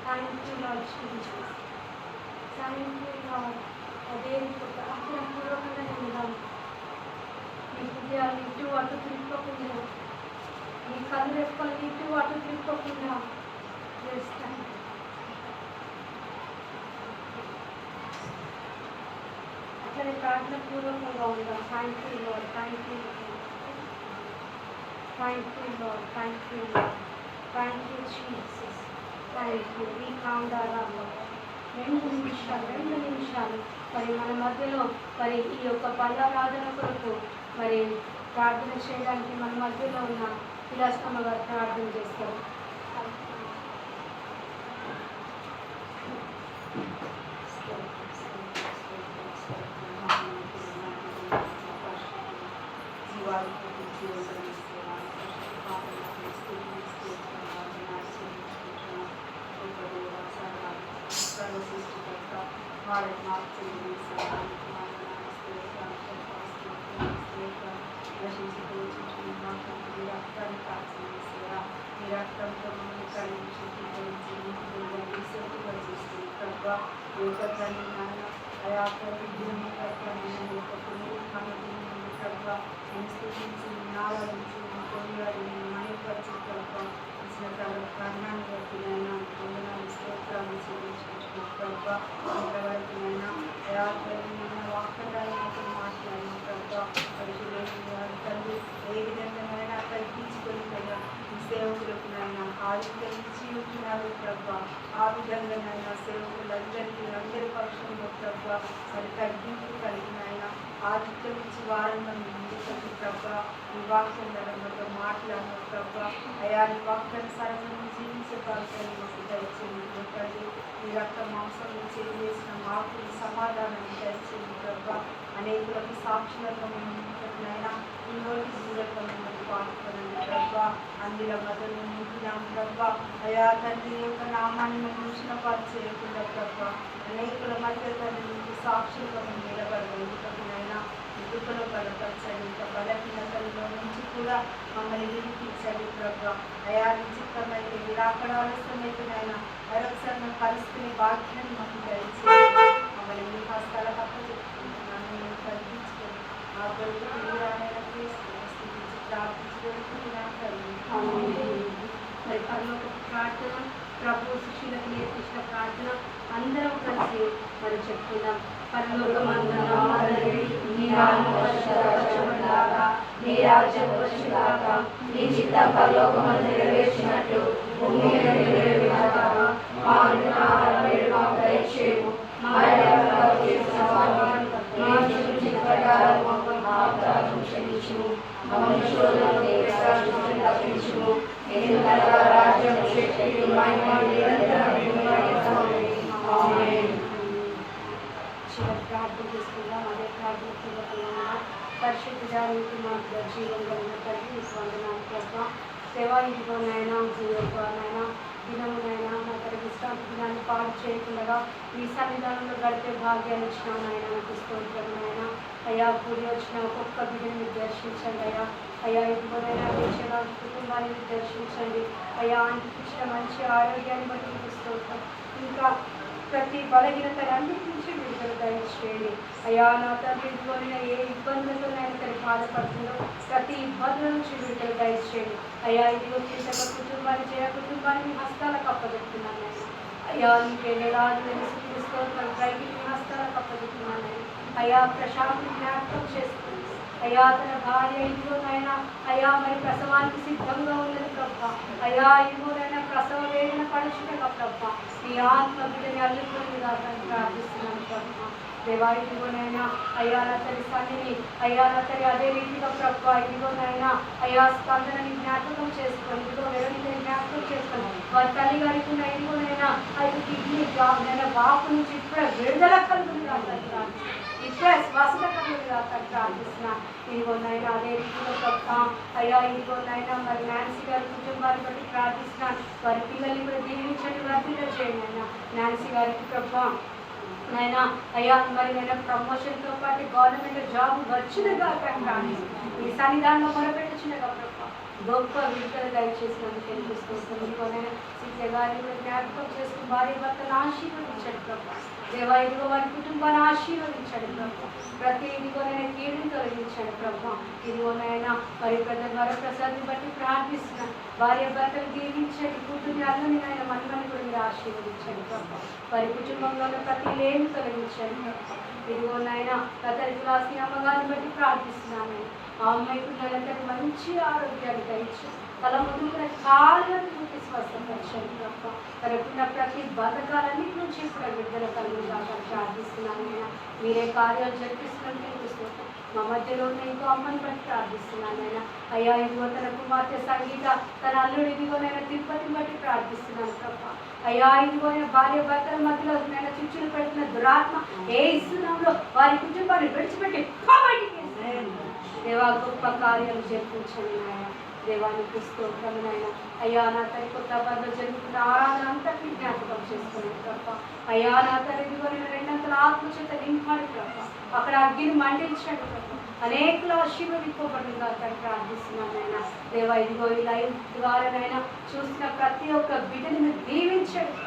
thank you Lord Jesus, thank you Lord. అదే ప్రార్థన పూర్వకంగా ఉందాం. మీ హృదయాన్ని ఇటు అటు తిప్పకుండా, మీ కళ్ళు రెప్పల్ని ఇటు అటు తిప్పకుండా చేస్తాను. అట్లనే ప్రార్థన పూర్వకంగా ఉందాం. Thank you Lord, thank you, thank you Lord, thank you Lord, thank you Jesus, thank you. ఈ కాండారా 2 నిమిషాలు మరి మన మధ్యలో మరి ఈ యొక్క పల్లారాధన కొరకు మరి ప్రార్థన చేయడానికి మన మధ్యలో ఉన్న విలాసమ్మ గారు ప్రార్థన చేస్తారు. ఏ విధంగా తగ్గించుకొని సేవకులకు నాయన ఆరోగ్యం ఇచ్చి ఉంటున్నారు ప్రభా. ఆ విధంగా నాయన సేవకులందరికీ అందరి పక్షంలో ప్రభా మరి తగ్గింపు కలిగిన ఆయన ఆరోగ్యం ఇచ్చి వారంలో ముందుకు ప్రభా. ఈ వాక్యం ధర్మంతో మాట్లాడిన ప్రభా. అయా ఈ వాక్యానుసారంగా జీవించే భాగ్యాన్ని మాకు దయచేయండి తండ్రి. ఈ రక్త మాంసం చేసిన మాకు సమాధానాన్ని దయచేయండి ప్రభా. అనేకులకు సాక్షులకు అయినా ఈ రోజు దూరత్వంలో పాల్గొనండి ప్రభా. అందులో మొదలు ముగినాం ప్రభా. అయా తండ్రి యొక్క నామాన్ని చూసిన పాలు చేయకుండా ప్రభా అనేకుల మధ్య తండ్రి సాక్షులుగా మేము నిలబడగలుగుతామైనా కృపలో బలపరచండి. ఇంకా బలహీనతల్లో నుంచి కూడా మమ్మల్ని విడిపించండి ప్రభా. అయా నిశ్చితమైతే నిరాకడ ఆలస్యమైతేనైనా మరొకసారి మేము కలుసుకునే బాధ్యతని మాకు దయచేయండి. మమ్మల్ని మీ హస్తాలకు అప్పచెప్పుకుంటున్నాను. మేము తగ్గించుకొని ఆ కొడుకు మరి పరలోక ప్రార్థన ప్రభు శిష్యులకు నేర్పించిన ప్రార్థన అందరం కలిసి మరి చెప్పుకుందాం. నీ రాజ్యం వచ్చుగాక, నీ చిత్తం పరలోకమందు నెరవేర్చినట్లు భూమి మీద నెరవేరుగాక. మా ఆహారం నేడు మాకు దయచేయము. మా అపరాధములు చేసిన వారిని మా క్షమించిన ప్రకారం మా అపరాధములను క్షమించుము. మమ్మల్ని శోధనలోకి రక్షించుము. ఎందుకనగా రాజ్యం, శక్తి, మహిమ నిరంతరం ఆమేన్. ప్రార్థన చేసుకుందాం. అదే ప్రార్థన పూర్వకంగా పరిశుద్ధ నీతిమంతుల జీవంలో ఉన్న తల్లి వందనాలు ప్రభా. సేవా ఇంటిలో నాయన నాయన దినమునైనా నా తన విశ్రాంతి దినాన్ని పాడు చేయకుండా ఈ సన్నిధానంలో గడిపే భాగ్యాన్ని ఇచ్చినావు నాయన. నాకు స్తోత్రం నాయన. అయ్యా కూడి వచ్చిన ఒక్కొక్క బిడ్డని మీరు దర్శించండి అయ్యా. అయ్యా ఇదిగోనైనా దేశంలో కుటుంబాన్ని మీరు దర్శించండి అయ్యా. ఆయనకి ఇచ్చిన మంచి ఆరోగ్యాన్ని బట్టి మీకు స్తోత్రం. ఇంకా ప్రతి బలహీనతలన్నిటి నుంచి విడుదల దయచేయండి అయ్యా. నా తండ్రి ఇదిగోని ఏ ఇబ్బందులతో నేను తను బాధపడుతుందో ప్రతి ఇబ్బందుల నుంచి విడుదల దయచేయండి అయ్యా. ఇదిగో చేసిన కుటుంబాన్ని కుటుంబాన్ని మీ హస్తాలకు అప్పచెప్తున్నాను నేను అయ్యా. నీకే వేలాది వెలుసుతో పైకి మీ హస్తాలకు అప్పచెప్తున్నాను నేను అయ్యా. ప్రశాంతి జ్ఞాపకం చేసుకుంది అయ్యా. తన భార్య ఇదిగోనైనా అయ్యా మరి ప్రసవానికి సిద్ధంగా ఉన్నది ప్రభా అయ్యా. ఇదిగోనైనా ప్రసవ వేదన పడుచుటగా ప్రభా మీ ఆత్మ బిడ్డని అల్లుకొని ప్రార్థిస్తున్నాను ప్రభా. దేవా ఇదిగోనైనా అయ్యా నా తల్లి సన్నిని అయ్యా నా తల్లి అదే రీతిగా ప్రభా ఇదిగోనైనా అయ్యా స్పందనని జ్ఞాపకం చేసుకొని ఇదిగో వెరని జ్ఞాపకం చేసుకొని వారి తల్లి గారికి ఉన్న ఇదిగోనైనా అది కిడ్నీ వాపు నుంచి ఇప్పుడే విడుదల కలుగుతుంది ఇప్పుడే స్వస్థత కలుగుతుంది ప్రార్థిస్తున్నా. ఇదిగోనైనా అదే రీతిలో ప్రభా అయ్యా ఇదిగోనైనా మరి నాన్సీ గారి కుటుంబాన్ని బట్టి ప్రార్థిస్తున్నాను. వారి పిల్లల్ని కూడా దీవించండి వర్తిలో చేయండి అయినా నాన్సీ గారికి ప్రభా నైనా అయ్యా. మరి నేను ప్రమోషన్తో పాటు గవర్నమెంట్ జాబ్ వచ్చినగా కానీ ఈ సన్నిధానంలో మొదలుపెట్టుచున్నగా ప్రభా గొప్ప విడుదల దయచేసినందుకు ఎందుకు ఇదిగోనైనా సీత గారిని కూడా జ్ఞాపకం చేసుకుని భార్య భర్తను ఆశీర్వదించండి ప్రభా. దేవా ఇదిగో వారి కుటుంబాన్ని ఆశీర్వదించండి ప్రభా. ప్రతి ఇదిగోనైనా కీడుని తొలగించండి ప్రభా. ఇదిగోనైనా మరి పెద్ద వరప్రసాద్ని బట్టి ప్రార్థిస్తున్నాను. భార్య భర్తలు దీవించండి. కూతుర్ని అల్లుని ఆయన మనమని కూడా మీరు ఆశీర్వదించండి ప్రభా. వారి కుటుంబంలో ప్రతి లేని తొలగించండి ప్రభా. ఇదిగోనైనా అతని క్లాస్ని అమ్మగారిని బట్టి ప్రార్థిస్తున్నాను. ఆ అమ్మాయికి నెలంతటి మంచి ఆరోగ్యాన్ని దయచు తల ముందు కాళ్ళని పూర్తి స్వస్థపరచండి ప్రభా. తనకున్న ప్రతి బతకాలన్నిటి నుంచి కూడా విడుదల కలుగుతాక ప్రార్థిస్తున్నాను. నేను మీరే కార్యాలు జరిపిస్తున్నట్టు మా మధ్యలో ఉన్న ఇంకో అమ్మని బట్టి ప్రార్థిస్తున్నాను నేను అయ్యా. ఇదిగో తన కుమార్తె సంగీత తన అల్లుడు ఇదిగోనైనా తిరుపతిని బట్టి ప్రార్థిస్తున్నాను ప్రభా అయ్యా. ఇదిగోనైనా భార్య భర్తల మధ్యలో నేను చిచ్చులు పెడుతున్న దురాత్మ ఏ ఇస్తున్నాంలో వారి కుటుంబాన్ని విడిచిపెట్టి దేవా గొప్ప కార్యాలు జరిపించండి నాయన. దేవానికి స్తోత్రమునైన అయ్యా. నా తల్లి కొత్త బంధం జరుగుతున్న ఆరాధన అంతటి జ్ఞాపకం చేసుకునే ప్రభా అయ్యా. నా తల్లి ఇదిగోనైనా రెండంతల ఆత్మచేత నింపాలి ప్రభా. అక్కడ అగ్గిని మండించండి ప్రభా. అనేకుల ఆశీర్వదింపబడుగా ప్రార్థిస్తున్నాను నాయన. దేవా ఇదిగో ఈ లైవ్ ద్వారానైనా చూసిన ప్రతి ఒక్క బిడ్డని మీరు దీవించండి.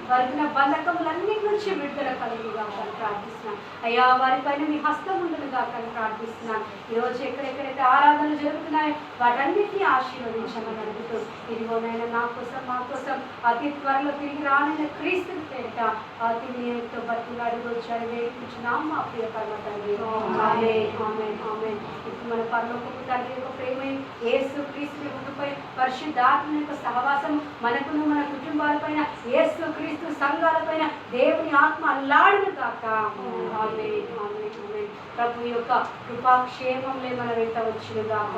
వారికి బంధకములన్నిటి నుంచి విడుదల కలుగుగా ప్రార్థిస్తున్నాను అయ్యా. వారిపైన మీ హస్తం ఉండదుగా ప్రార్థిస్తున్నాను. ఈరోజు ఎక్కడెక్కడైతే ఆరాధనలు జరుగుతున్నాయో వాటన్నిటినీ ఆశీర్వదించమని అడుగుతూ ఇదిగోనైనా నా కోసం మా కోసం అతి త్వరలో తిరిగి రానైన క్రీస్తుని పేరిట అతి నియమితో బతులు అడుగొచ్చాడు వేడుకుంటున్నాం మా ప్రియ పరమ తండ్రి. ఆమేన్ ఆమేన్ ఆమేన్. ఇప్పుడు మన పరలోకపు తండ్రి యొక్క ప్రేమ యేసు క్రీస్తు ఉండిపోయి పరిశుద్ధాత్మ యొక్క సహవాసం మనకును మన కుటుంబాలపైన యేసు క్రీస్తు సంఘాలపైన దేవుని ఆత్మ అల్లాడును కాక. ఆమేన్ ఆమేన్ ఆమేన్. ప్రభు యొక్క కృపాక్షేమంలో మన వెంట వచ్చును గాక.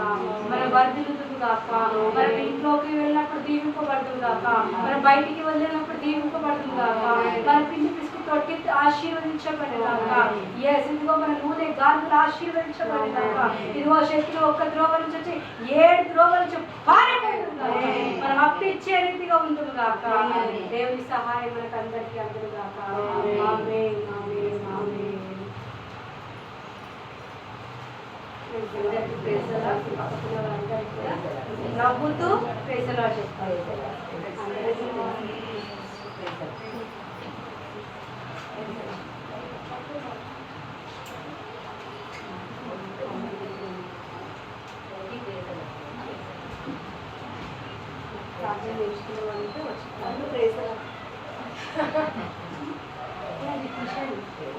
మన వర్ధిల్లును గాక. మనం ఇంట్లోకి వెళ్ళినప్పుడు దీవింపబడుతుంది గాక. మనం బయటికి వెళ్ళినప్పుడు దీవింపబడుతుంది గాక. మన పిండి బిస్కెట్ తోటి ఆశీర్వదించబడి గాక. ఇదిగో మన నూనె గాజులు ఆశీర్వదించబడి గాక. ఇదిగో శక్తిలో ఒక్క ద్రోవ నుంచి వచ్చి 7 ద్రోవల నుంచి పారిపోతుంది గాక. మనం అప్పిచ్చే రీతిగా ఉంటుంది గాక. దేవుని సహాయం మనకు అందరికీ అందరు గాక. ఆమేన్ ఆమేన్ ఆమేన్. నవ్వుతూ ప్రేసలా చెప్తారు. ప్రార్థన నేర్చుకున్న వాళ్ళంటే వచ్చి ప్రేసలా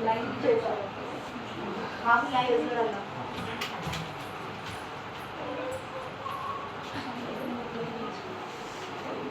లైవ్ చేశారు.